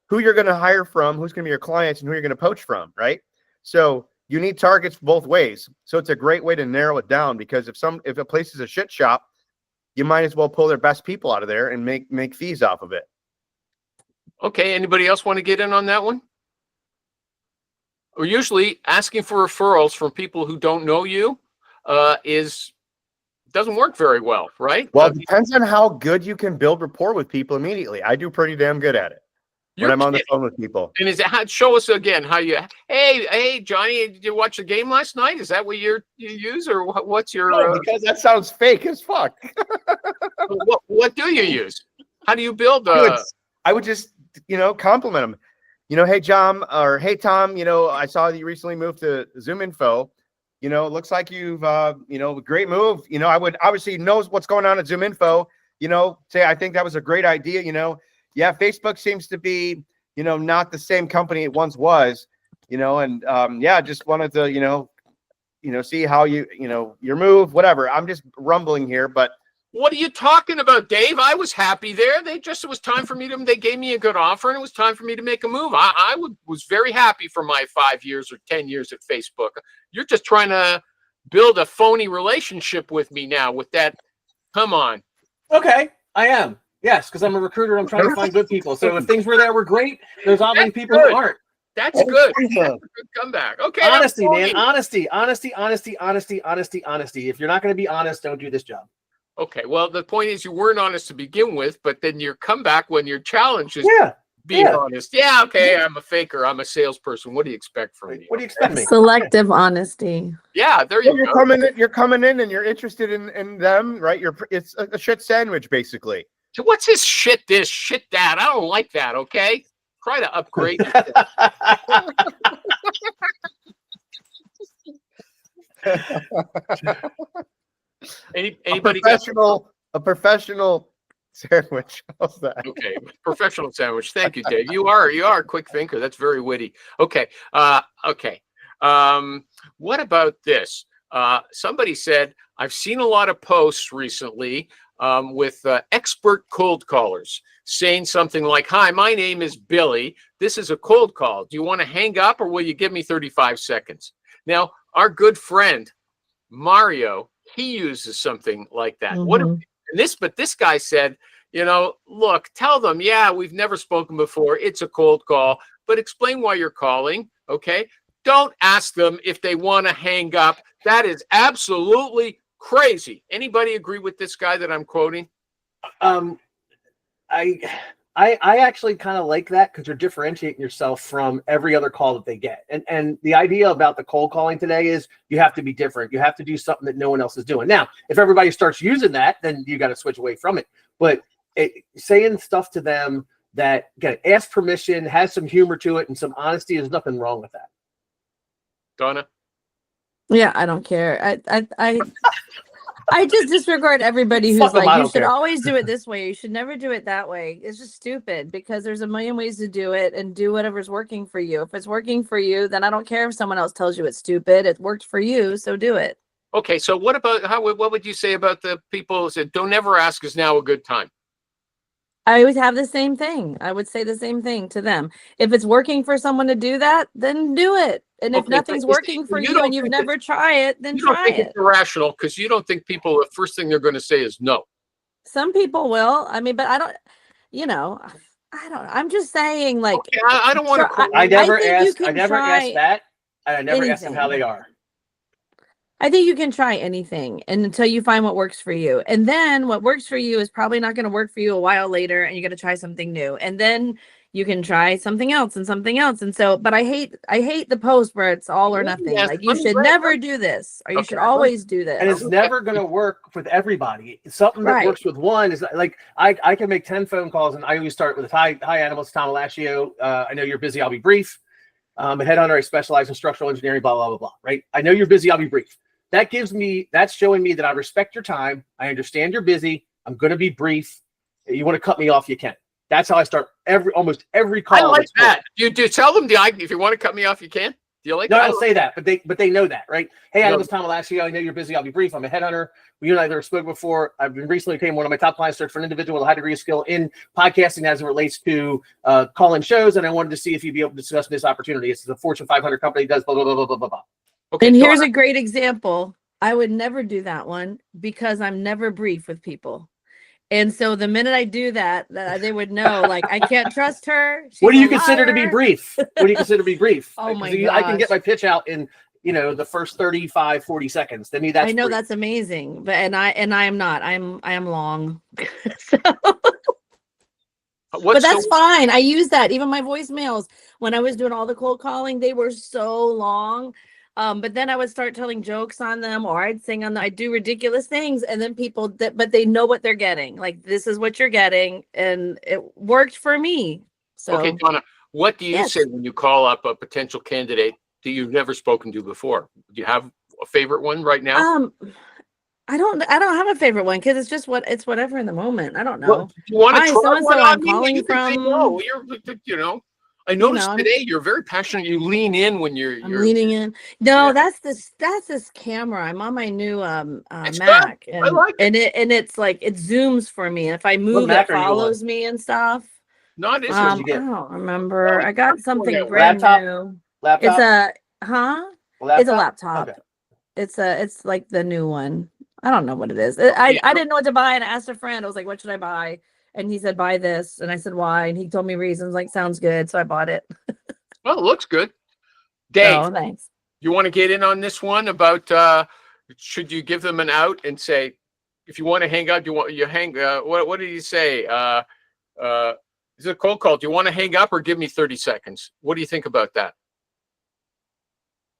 who you're going to hire from, who's going to be your clients, and who you're going to poach from, right? So you need targets both ways. So it's a great way to narrow it down, because if a place is a shit shop, you might as well pull their best people out of there and make fees off of it. Okay, anybody else want to get in on that one? We're usually asking for referrals from people who don't know you doesn't work very well, right? Well, it depends on how good you can build rapport with people immediately. I do pretty damn good at it when I'm on the phone with people. And show us again how you? Hey, Johnny, did you watch the game last night? Is that what you use, or what's your? No, because that sounds fake as fuck. what do you use? How do you build? I would just compliment them. Hey John, or hey Tom, I saw that you recently moved to ZoomInfo. It looks like you've great move. I would obviously knows what's going on at ZoomInfo. Say I think that was a great idea. Yeah, Facebook seems to be not the same company it once was. And just wanted to see how your move, whatever. I'm just rumbling here, but. What are you talking about, Dave? I was happy there. It was time for me they gave me a good offer, and it was time for me to make a move. I was very happy for my 5 years or 10 years at Facebook. You're just trying to build a phony relationship with me now with that. Come on. Okay, I am. Yes, because I'm a recruiter. I'm trying to find good people. So if things were great, there's obviously people who aren't. That's good. That's a good comeback. Okay. Honesty, man. Honesty. If you're not going to be honest, don't do this job. Okay, well, the point is you weren't honest to begin with, but then your comeback when your challenge is being honest. Yeah, okay, I'm a faker. I'm a salesperson. What do you expect from me? What do you expect me? Selective honesty. Yeah, there you go. You're coming in and you're interested in them, right? It's a shit sandwich, basically. So what's this shit this, shit that? I don't like that, okay? Try to upgrade. Anybody a professional sandwich. How's that? Okay, professional sandwich. Thank you, Dave. You are a quick thinker. That's very witty. Okay. What about this? Somebody said, I've seen a lot of posts recently with expert cold callers saying something like, hi, my name is Billy. This is a cold call. Do you want to hang up, or will you give me 35 seconds? Now, our good friend Mario, he uses something like that. But this guy said, look, tell them, yeah, we've never spoken before. It's a cold call, but explain why you're calling. Okay. Don't ask them if they want to hang up. That is absolutely crazy. Anybody agree with this guy that I'm quoting? I actually kind of like that, because you're differentiating yourself from every other call that they get. And the idea about the cold calling today is you have to be different. You have to do something that no one else is doing. Now, if everybody starts using that, then you got to switch away from it. But saying stuff to them that, again, ask permission, has some humor to it and some honesty, there's nothing wrong with that. Donna? Yeah, I don't care. I just disregard everybody who's Fuck 'em, I like, you don't should care. always do it this way. You should never do it that way. It's just stupid, because there's a million ways to do it, and do whatever's working for you. If it's working for you, then I don't care if someone else tells you it's stupid. It worked for you, so do it. Okay, so what would you say about the people who said, don't ever ask, is now a good time? I would have the same thing. I would say the same thing to them. If it's working for someone to do that, then do it. And if Okay, nothing's but you see, working for you you don't and you've think never tried it, then You don't try think it. it's irrational because you don't think people, the first thing they're going to say is no. Some people will. I mean, but I don't, I'm just saying, like, Okay, I don't want to. I never think you asked. I can never asked try that. And I never asked them how anything. they are. I think you can try anything, and until you find what works for you. And then what works for you is probably not going to work for you a while later, and you're going to try something new. And then you can try something else and something else. And so, but I hate the post where it's all or Let me nothing. ask- Like let you me- should let- never do this, or you Okay, should let me- always do this. And it's never going to work with everybody. Something that Right. works with one is like I can make 10 phone calls, and I always start with hi animals, Tom Alashio. I know you're busy. I'll be brief. I'm a headhunter. I specialize in structural engineering. Blah blah blah blah. Right. I know you're busy. I'll be brief. That's showing me that I respect your time. I understand you're busy. I'm going to be brief. You want to cut me off, you can. That's how I start almost every call. I like that's booked. that. You do tell them, if you want to cut me off, you can. Do you like No, that? I don't say that, but they know that, right? Hey, No. Animals, Tom Alashio. I know you're busy. I'll be brief. I'm a headhunter. You and I never spoke before. I've been recently became one of my top clients, search for an individual with a high degree of skill in podcasting as it relates to call-in shows, and I wanted to see if you'd be able to discuss this opportunity. This is a Fortune 500 company. Does blah blah blah blah blah blah. Okay, And here's Donna, a great example. I would never do that one because I'm never brief with people. And so the minute I do that, they would know, like, I can't trust her. What do She's you a consider to be liar. brief? What do you consider to be brief? Oh 'Cause my I can get gosh. my pitch out in the first 35, 40 seconds. To me, that's I know brief. that's amazing, but I am not. I am long. So, but what's that's the, fine. I use that. Even my voicemails when I was doing all the cold calling, they were so long. But then I would start telling jokes on them, or I'd sing on them. I do ridiculous things, and then but they know what they're getting. Like, this is what you're getting, and it worked for me. So okay, Donna, what do you Yes. say when you call up a potential candidate that you've never spoken to before? Do you have a favorite one right now? I don't have a favorite one because it's whatever in the moment. I don't know. Well, do you want to Hi, try so-and-so one I'm on me? calling You can say from- no. I noticed I'm- today you're very passionate. You lean in when I'm you're leaning in. No, Yeah. that's this camera. I'm on my new It's good. Mac, and like it's like it zooms for me. If I move, Mac it are you on? follows me and stuff. not as What'd you I get? don't remember. Oh, I got it's something a brand laptop? new. Laptop? It's a It's a laptop. Okay. It's like the new one. I don't know what it is. I Yeah. didn't know what to buy, and I asked a friend. I was like, "What should I buy?" And he said, "Buy this." And I said, "Why?" And he told me reasons. Like, sounds good, so I bought it. Well, it looks good. Dave, Oh, thanks. you want to get in on this one about should you give them an out and say, if you want to hang up, what did he say? Is it a cold call? Do you want to hang up or give me 30 seconds? What do you think about that?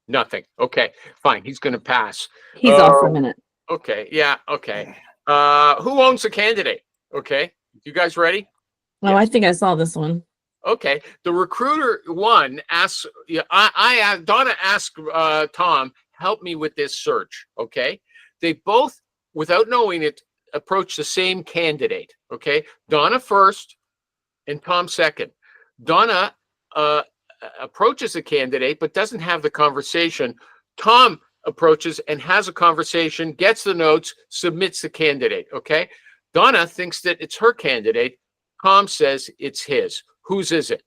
Nothing. Okay, fine. He's going to pass. He's off for a minute. Okay. Yeah. Okay. Who owns the candidate? Okay. You guys ready? Oh, I think I saw this one. Okay. The recruiter one asks, Donna asked Tom, help me with this search. Okay. They both, without knowing it, approach the same candidate. Okay. Donna first and Tom second. Donna approaches a candidate, but doesn't have the conversation. Tom approaches and has a conversation, gets the notes, submits the candidate. Okay. Donna thinks that it's her candidate. Tom says it's his. Whose is it?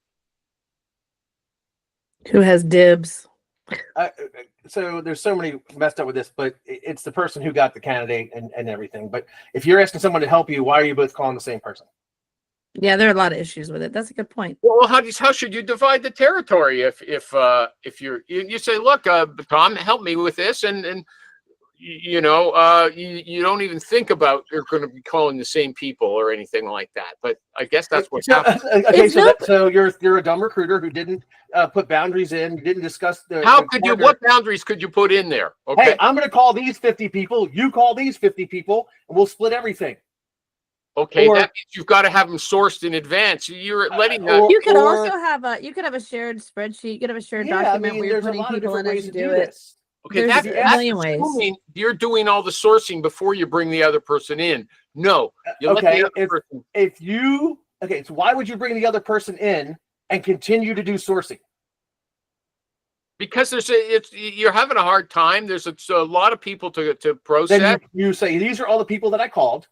Who has dibs? So there's so many messed up with this, but it's the person who got the candidate and everything. But if you're asking someone to help you, why are you both calling the same person? Yeah, there are a lot of issues with it. That's a good point. Well, how should you divide the territory if you say, look, Tom, help me with this, and you don't even think about you're going to be calling the same people or anything like that. But I guess that's what happens. Okay, It's so you're a dumb recruiter who didn't put boundaries in, didn't discuss the. How the could you? partner. What boundaries could you put in there? Okay. Hey, I'm going to call these 50 people. You call these 50 people, and we'll split everything. Okay, or- that means you've got to have them sourced in advance. You're letting that. or- You could or- also have a shared spreadsheet. You could have a shared Yeah, I document mean, where you're there's a putting lot of people in different as ways you to do do it. this. Okay, There's that's, a that's million ways. assuming you're doing all the sourcing before you bring the other person in. No, you let Okay, the other person. So why would you bring the other person in and continue to do sourcing? Because you're having a hard time. There's a lot of people to process. Then you say, these are all the people that I called.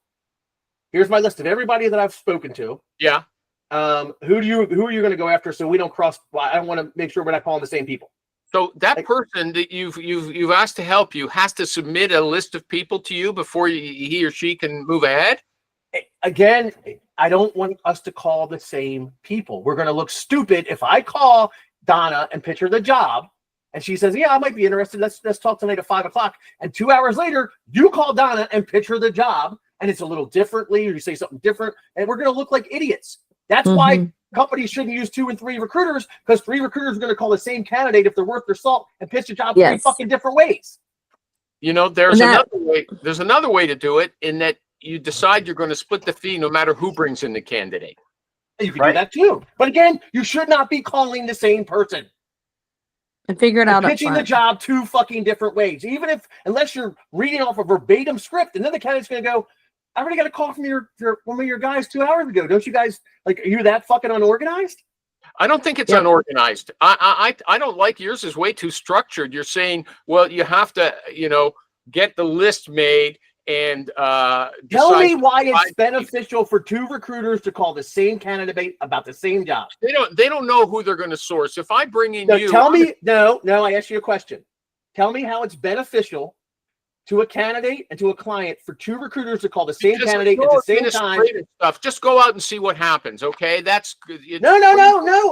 Here's my list of everybody that I've spoken to. Yeah. Who are you going to go after so we don't cross? Well, I want to make sure we're not calling the same people. So that Like- person that you've asked to help you has to submit a list of people to you before he or she can move ahead. Again, I don't want us to call the same people. We're going to look stupid if I call Donna and pitch her the job, and she says, "Yeah, I might be interested. Let's talk tonight at 5:00." And 2 hours later, you call Donna and pitch her the job, and it's a little differently, or you say something different, and we're going to look like idiots. That's why companies shouldn't use 2 and 3 recruiters, because 3 recruiters are going to call the same candidate if they're worth their salt and pitch the job 3 Yes. fucking different ways. You know, there's And that- another way. There's another way to do it, in that you decide you're going to split the fee no matter who brings in the candidate. You can Right. do that too. But again, you should not be calling the same person. And figure it out And up pitching the front. job 2 fucking different ways. Unless you're reading off a verbatim script, and then the candidate's going to go, I already got a call from one of your guys 2 hours ago. Don't you guys, like, are you that fucking unorganized? I don't think it's Yeah. unorganized. I don't like yours is way too structured. You're saying, well, you have to, you know, get the list made and Tell decide. me why it's decide- beneficial for 2 recruiters to call the same candidate about the same job. They don't know who they're going to source. If I bring in No, you, tell me. No, I asked you a question. Tell me how it's beneficial to a candidate and to a client for 2 recruiters to call the same just candidate at ignore the same time. administrative stuff. Just go out and see what happens. Okay, that's good. No.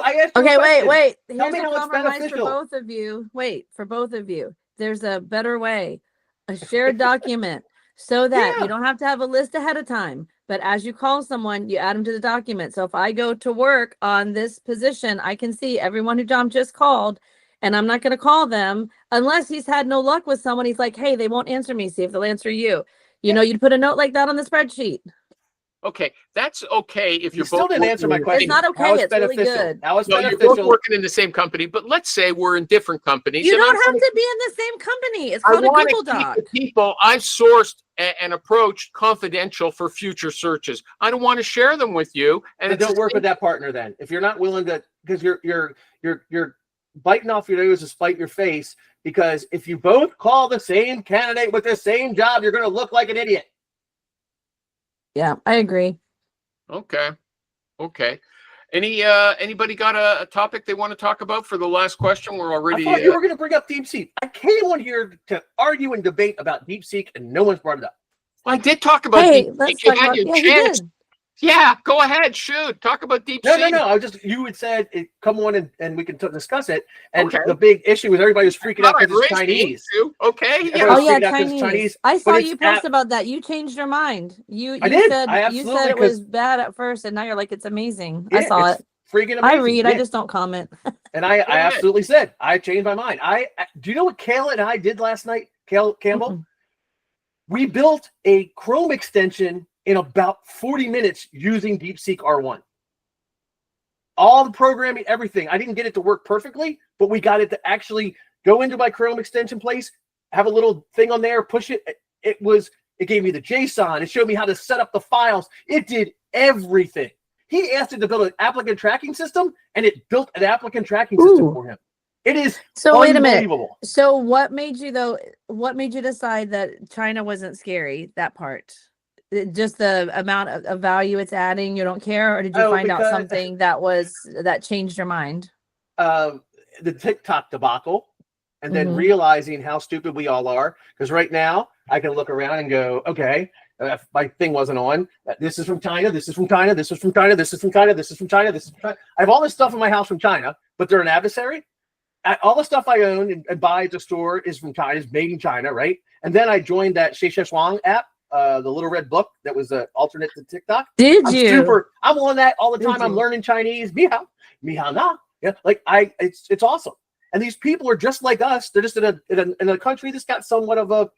I asked you Okay, a wait. question. Here's me a how it's compromise for beneficial. both of you. Wait, for both of you. There's a better way. A shared document, so that Yeah. you don't have to have a list ahead of time. But as you call someone, you add them to the document. So if I go to work on this position, I can see everyone who Dom just called, and I'm not going to call them unless he's had no luck with someone. He's like, hey, they won't answer me. See if they'll answer you. You know, you'd put a note like that on the spreadsheet. Okay, that's okay if You you're still both didn't answer my working in the question. It's not okay, How it's really beneficial? good. How it's No, you're both beneficial? working in the same company, but let's say we're in different companies. You and don't I'm have gonna- to be in the same company. It's I called a want to Google keep Doc. the people I've sourced and approached confidential for future searches. I don't want to share them with you. And Then it's don't the work same- with that partner then. If you're not willing to, because you're biting off your nose to spite your face. Because if you both call the same candidate with the same job, you're going to look like an idiot. Yeah, I agree. Okay. Anybody got a topic they want to talk about for the last question? We're I already. thought you were going to bring up DeepSeek. I came on here to argue and debate about DeepSeek, and no one's brought it up. I did talk about. Hey, DeepSeek. let's You talk had about. your Yeah, you chance. did. Yeah, go ahead. Shoot. Talk about DeepSeek. No. I was just, you had said, come on and we can discuss it. And Okay. the big issue was everybody was freaking out All right, because it's raise the Chinese. issue. Okay. Everybody Yeah. Oh was yeah, freaking out 'cause it's Chinese. Chinese, I saw but you it's post about that. You changed your mind. You I did. said I you said absolutely, it was 'cause- bad at first, and now you're like it's amazing. I Yeah, saw it's it. freaking amazing. I read. I Yeah. just don't comment. And I ahead. absolutely said, I changed my mind. Do you know what Kayla and I did last night? Kayla Campbell? Mm-mm. We built a Chrome extension in about 40 minutes using DeepSeek R1. All the programming, everything. I didn't get it to work perfectly, but we got it to actually go into my Chrome extension place, have a little thing on there, push it. It gave me the JSON. It showed me how to set up the files. It did everything. He asked it to build an applicant tracking system, and it built an applicant tracking system Ooh. for him. It is So wait a minute. unbelievable. So what made you decide that China wasn't scary? That part, just the amount of value it's adding. You don't care, or did you Oh, find out because- something that changed your mind? The TikTok debacle, and then Mhm. realizing how stupid we all are. Because right now I can look around and go, okay, if my thing wasn't on. This is from China. This is from China. This is from China. This is from China. This is from China. This is from China. I have all this stuff in my house from China, but they're an adversary. All the stuff I own and buy at the store is from China, is made in China, right? And then I joined that Shuang app, the little red book that was an alternate to TikTok. Did you? I'm on that all the Did time. I'm you? learning Chinese. Ni hao na. Yeah, it's awesome. And these people are just like us. They're just in a country that's got somewhat of a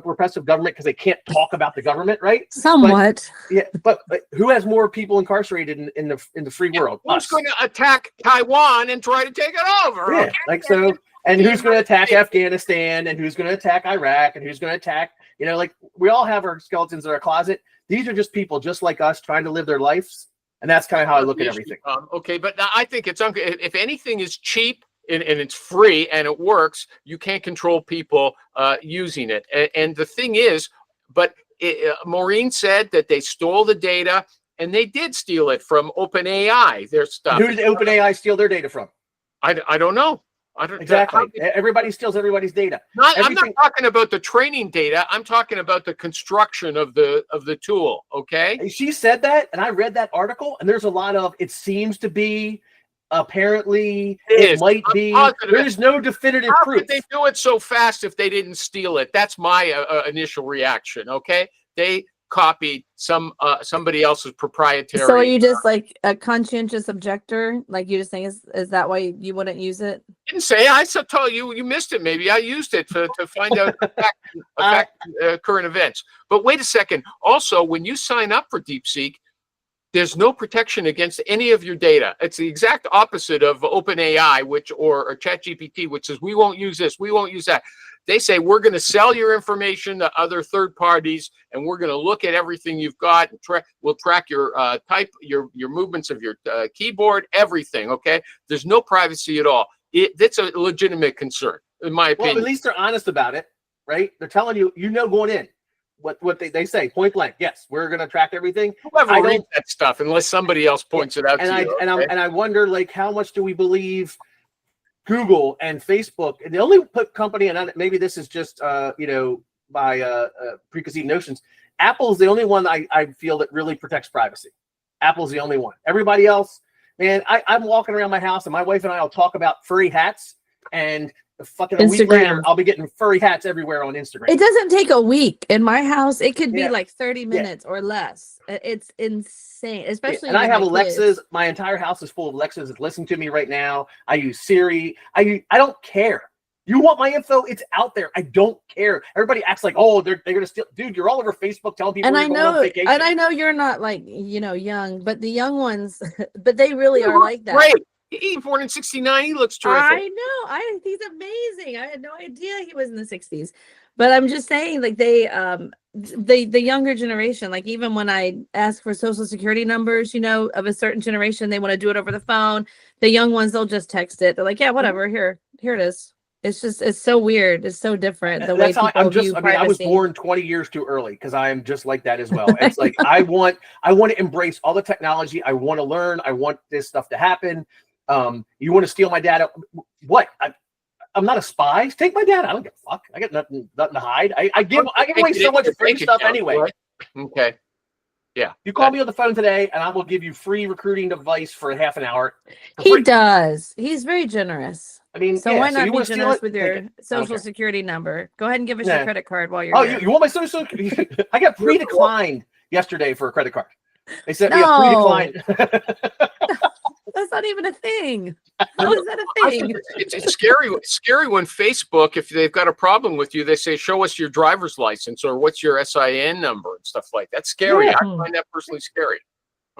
repressive government because they can't talk about the government, right? Somewhat. Yeah, but who has more people incarcerated in the free world? Who's Us. going to attack Taiwan and try to take it over? Yeah, Okay? like so. And who's going to attack Afghanistan? And who's going to attack Iraq? And who's going to attack? We all have our skeletons in our closet. These are just people just like us trying to live their lives. And that's kind of how I look at everything. Okay, but I think it's if anything is cheap and it's free and it works, you can't control people using it. And the thing is, Maureen said that they stole the data, and they did steal it from OpenAI. Their stuff. Who did OpenAI steal their data from? I don't know. I don't Exactly. how- Everybody steals everybody's data. I'm not everything- talking about the training data. I'm talking about the construction of the tool. Okay. She said that, and I read that article, and there's a lot of it seems to be, apparently, It it is. might I'm be. positive. There's no definitive How proof. could they do it so fast if they didn't steal it? That's my initial reaction. Okay. They copied somebody else's proprietary. So are you just like a conscientious objector? Like you just think is that why you wouldn't use it? Didn't say. I told you you missed it. Maybe I used it to find out current events. But wait a second. Also, when you sign up for DeepSeek, there's no protection against any of your data. It's the exact opposite of OpenAI, or ChatGPT, which says we won't use this, we won't use that. They say we're going to sell your information to other third parties, and we're going to look at everything you've got. We'll track your your movements of your keyboard, everything. Okay, there's no privacy at all. That's a legitimate concern, in my opinion. Well, at least they're honest about it, right? They're telling you, going in. What they say point blank. Yes, we're going to track everything. Whoever reads that stuff, unless somebody else points it out to you. And I wonder, like, how much do we believe Google and Facebook? And the only company, and maybe this is just by preconceived notions. Apple's the only one I feel that really protects privacy. Apple's the only one. Everybody else, man, I'm walking around my house, and my wife and I will talk about furry hats, and fucking a week later, I'll be getting furry hats everywhere on Instagram. It doesn't take a week in my house. It could be like 30 minutes or less. It's insane, especially. And I have Alexas. My entire house is full of Alexas that listen to me right now. I use Siri. I don't care. You want my info? It's out there. I don't care. Everybody acts like, oh, they're gonna steal. Dude, you're all over Facebook telling people you're going on vacation. And I know you're not like young, but the young ones, but they really are like that. Great. He's born in '69. He looks terrific. I know. He's amazing. I had no idea he was in the '60s. But I'm just saying, like the younger generation, like even when I ask for social security numbers, of a certain generation, they want to do it over the phone. The young ones, they'll just text it. They're like, yeah, whatever. Here it is. It's so weird. It's so different. The way people view privacy. I was born 20 years too early because I am just like that as well. It's like I want to embrace all the technology. I want to learn. I want this stuff to happen. You want to steal my data? What? I'm not a spy. Take my data. I don't give a fuck. I got nothing to hide. I give away so much free stuff anyway. Right? Okay. Yeah. You call me on the phone today, and I will give you free recruiting advice for half an hour. He does. He's very generous. I mean, so why not be generous with your social security number? Go ahead and give us your credit card while you're here. You want my social security? I got pre-declined yesterday for a credit card. They sent me a pre-decline. That's not even a thing. How is that a thing? It's scary. It's scary when Facebook, if they've got a problem with you, they say, show us your driver's license or what's your SIN number and stuff like that. That's scary. Yeah. I find that personally scary.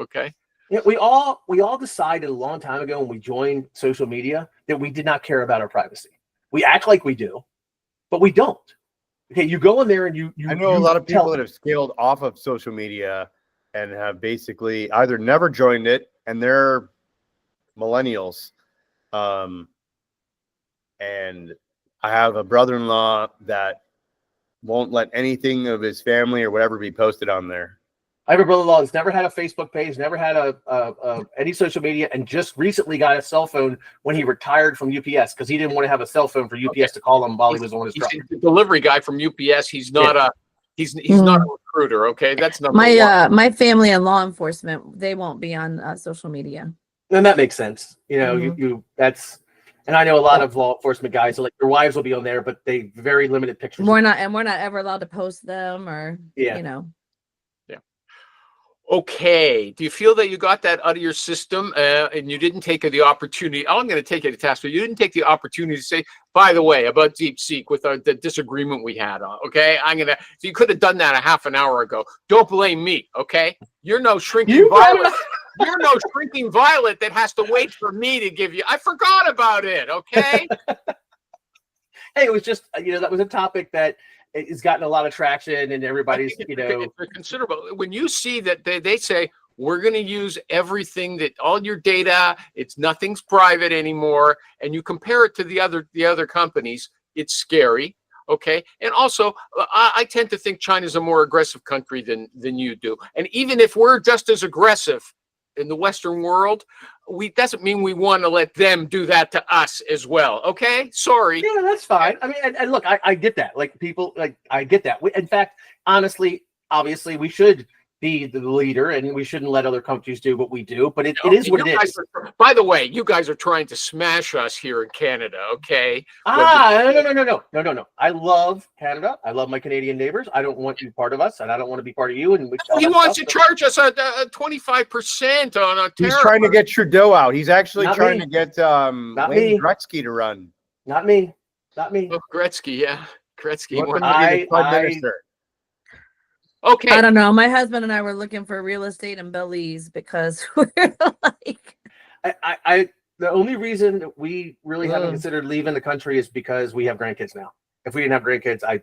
Okay. Yeah, we all decided a long time ago when we joined social media that we did not care about our privacy. We act like we do, but we don't. Okay, you go in there and you I know a lot of people that have scaled off of social media and have basically either never joined it, and they're millennials. And I have a brother-in-law that won't let anything of his family or whatever be posted on there. I have a brother-in-law that's never had a Facebook page, never had any social media, and just recently got a cell phone when he retired from UPS because he didn't want to have a cell phone for UPS to call him while he was on his truck. He's the delivery guy from UPS. He's not he's not a recruiter. Okay, that's number one. My family and law enforcement, they won't be on social media. And that makes sense. And I know a lot of law enforcement guys, so like their wives will be on there, but they very limited pictures. We're not ever allowed to post them or Okay. Do you feel that you got that out of your system and you didn't take the opportunity? I'm going to take it to task, but you didn't take the opportunity to say, by the way, about DeepSeek with the disagreement we had on. Okay. So you could have done that a half an hour ago. Don't blame me. Okay. You're no shrinking violet. You're no shrinking violet that has to wait for me to give you. I forgot about it. Okay. Hey, it was just, that was a topic that it's gotten a lot of traction and everybody's, it's considerable. When you see that they say, we're going to use everything that all your data, nothing's private anymore. And you compare it to the other companies, it's scary. Okay. And also I tend to think China's a more aggressive country than you do. And even if we're just as aggressive in the Western world, doesn't mean we want to let them do that to us as well. Okay, sorry. Yeah, that's fine. I mean, and look, I get that. Like people, like I get that. In fact, honestly, obviously, we should be the leader, and we shouldn't let other countries do what we do. But it No, is what it you guys is. by the way, you guys are trying to smash us here in Canada, okay? No. I love Canada. I love my Canadian neighbors. I don't want you part of us, and I don't want to be part of you. And He wants to charge us a 25% on a He's tariff. trying to get Trudeau out. He's actually Not trying me. to get Not Wayne me. Gretzky to run. Not me. Not me. Oh, Gretzky, yeah. Gretzky. He wants him won. to be the Prime Minister. Okay. I don't know. My husband and I were looking for real estate in Belize because we're like, I the only reason that we really haven't Ugh. considered leaving the country is because we have grandkids now. If we didn't have grandkids, I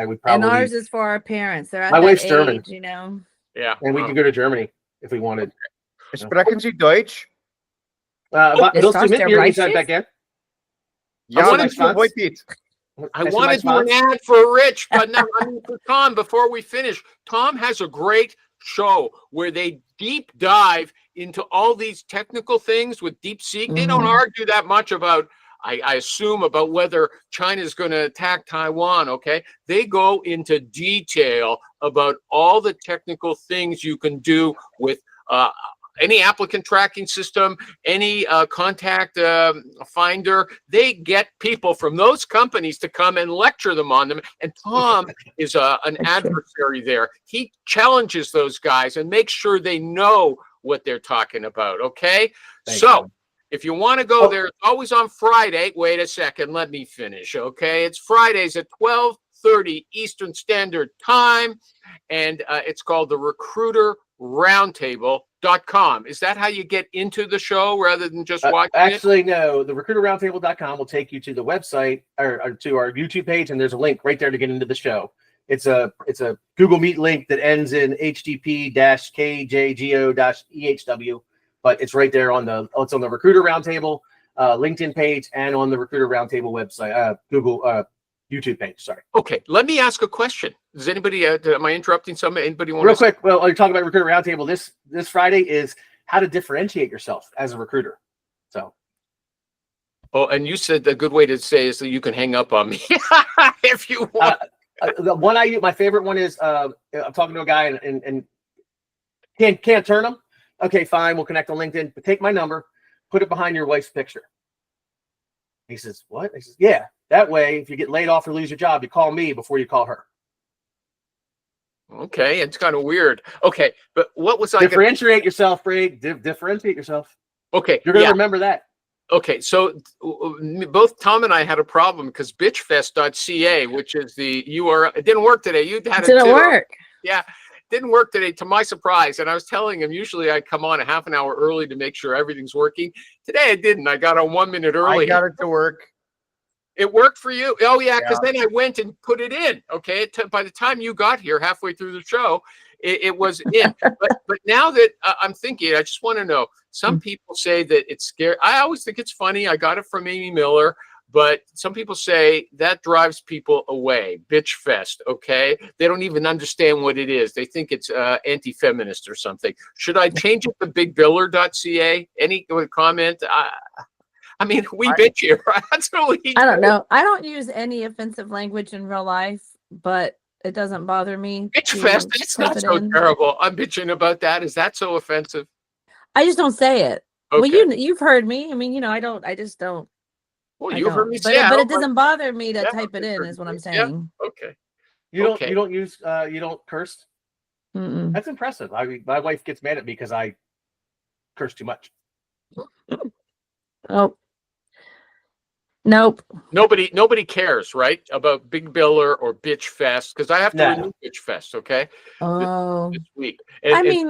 would and probably. ours is for our parents. They're at My that wife's age, German. you know. Yeah. and we could go to Germany if we wanted. Sprechen Sie Deutsch? Willst du Ist mit das mir der nicht Reichschiff? back in? Ja, wanted that's what Pete. I wanted to do an ad for Rich, but no, I mean for Tom before we finish. Tom has a great show where they deep dive into all these technical things with DeepSeek. They don't Mhm. argue that much about, I assume, about whether China is going to attack Taiwan, okay? They go into detail about all the technical things you can do with any applicant tracking system, any contact finder. They get people from those companies to come and lecture them on them. And Tom is an That's true. adversary there. He challenges those guys and makes sure they know what they're talking about. Okay. Thanks, So man. if you want to go Oh. there, it's always on Friday. Wait a second. Let me finish. Okay. It's Fridays at 12:30 Eastern Standard Time. And it's called the Recruiter Roundtable.com. Is that how you get into the show rather than just watching it? Actually, no. The recruiterroundtable.com will take you to the website or to our YouTube page, and there's a link right there to get into the show. It's a Google Meet link that ends in HTTP-KJGO-EHW, but it's right there on the Recruiter Roundtable LinkedIn page and on the Recruiter Roundtable website, Google YouTube page. Sorry. Okay, let me ask a question. Does anybody, am I interrupting somebody? Anybody want Real to quick, well, you're talking about Recruiter Roundtable. This Friday is how to differentiate yourself as a recruiter. So Oh, and you said a good way to say is that you can hang up on me if you want. the one my favorite one is I'm talking to a guy and can't turn him. Okay, fine, we'll connect on LinkedIn, but take my number, put it behind your wife's picture. He says, what? I says, yeah. That way, if you get laid off or lose your job, you call me before you call her. Okay, it's kind of weird. Okay, but what was I gonna, Differentiate yourself, Brad. Differentiate yourself. okay, You're gonna yeah. remember that. Okay, so both Tom and I had a problem because bitchfest.ca, which is the URL, it didn't work today. You had it Didn't too. work. Yeah, didn't work today to my surprise. And I was telling him usually I come on a half an hour early to make sure everything's working. Today I didn't. I got on 1 minute early. I got it to work. It worked for you? Oh yeah, because then I went and put it in. Okay, by the time you got here, halfway through the show, it was in. but now that I'm thinking, I just want to know. Some people say that it's scary. I always think it's funny. I got it from Amy Miller, but some people say that drives people away. Bitch fest. Okay, they don't even understand what it is. They think it's anti-feminist or something. Should I change it to bigbiller.ca? Any comment? I mean, we bitch here. That's what we do. I don't know. I don't use any offensive language in real life, but it doesn't bother me. Bitch to fest. It's type not it so in. terrible. I'm bitching about that. Is that so offensive? I just don't say it. Okay. Well, you've heard me. I mean, I just don't. Well, I you've heard don't. me But, say. I but don't it doesn't bother me to Yeah, type it I've in, heard is what I'm you. saying. Yeah. Okay. You don't Okay. you don't use you don't curse. Mm-mm. That's impressive. My wife gets mad at me because I curse too much. Oh. Nope. Nobody cares, right, about Big Biller or Bitch Fest because I have to No. renew Bitch Fest. Okay, Oh. this week. I mean,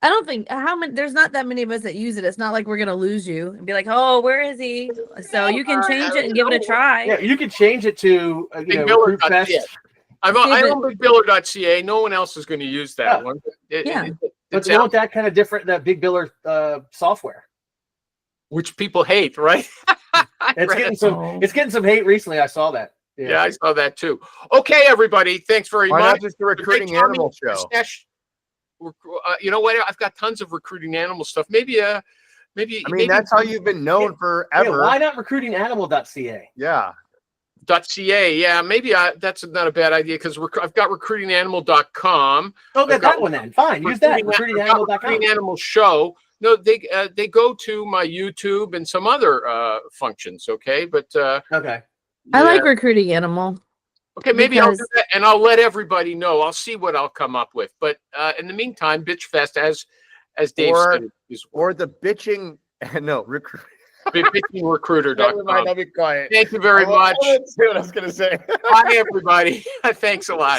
I don't think there's not that many of us that use it. It's not like we're gonna lose you and be like, oh, where is he? So you can change it and give it a try. Yeah, you could change it to Big Recruit Biller.ca. Fest. I own BigBiller.ca. No one else is going to use that Yeah. one. Yeah. But It's they out, want that kind of different that Big Biller software. which people hate, right? I It's read getting it. some hate recently. I saw that. Yeah, I saw that too. Okay, everybody. Thanks very Why much. not just a recruiting animal show? You know what? I've got tons of recruiting animal stuff. Maybe. I mean, that's how you've been known Yeah, forever. why not recruitinganimal.ca? Yeah. .ca. Yeah, maybe that's not a bad idea because I've got recruitinganimal.com. Oh, I've get got that one then. Fine, use that. Recruiting Animal Show. No, they go to my YouTube and some other functions. Okay, but Okay. I like yeah. recruiting animal. Okay, maybe I'll do because- that, and I'll let everybody know. I'll see what I'll come up with. But in the meantime, Bitch Fest, as Dave Or- said, is Or the bitching. No, recruit. Never mind. bitchingrecruiter.com. I'll be quiet. Thank you very much. That's what I was gonna say. Bye, everybody. Thanks a lot.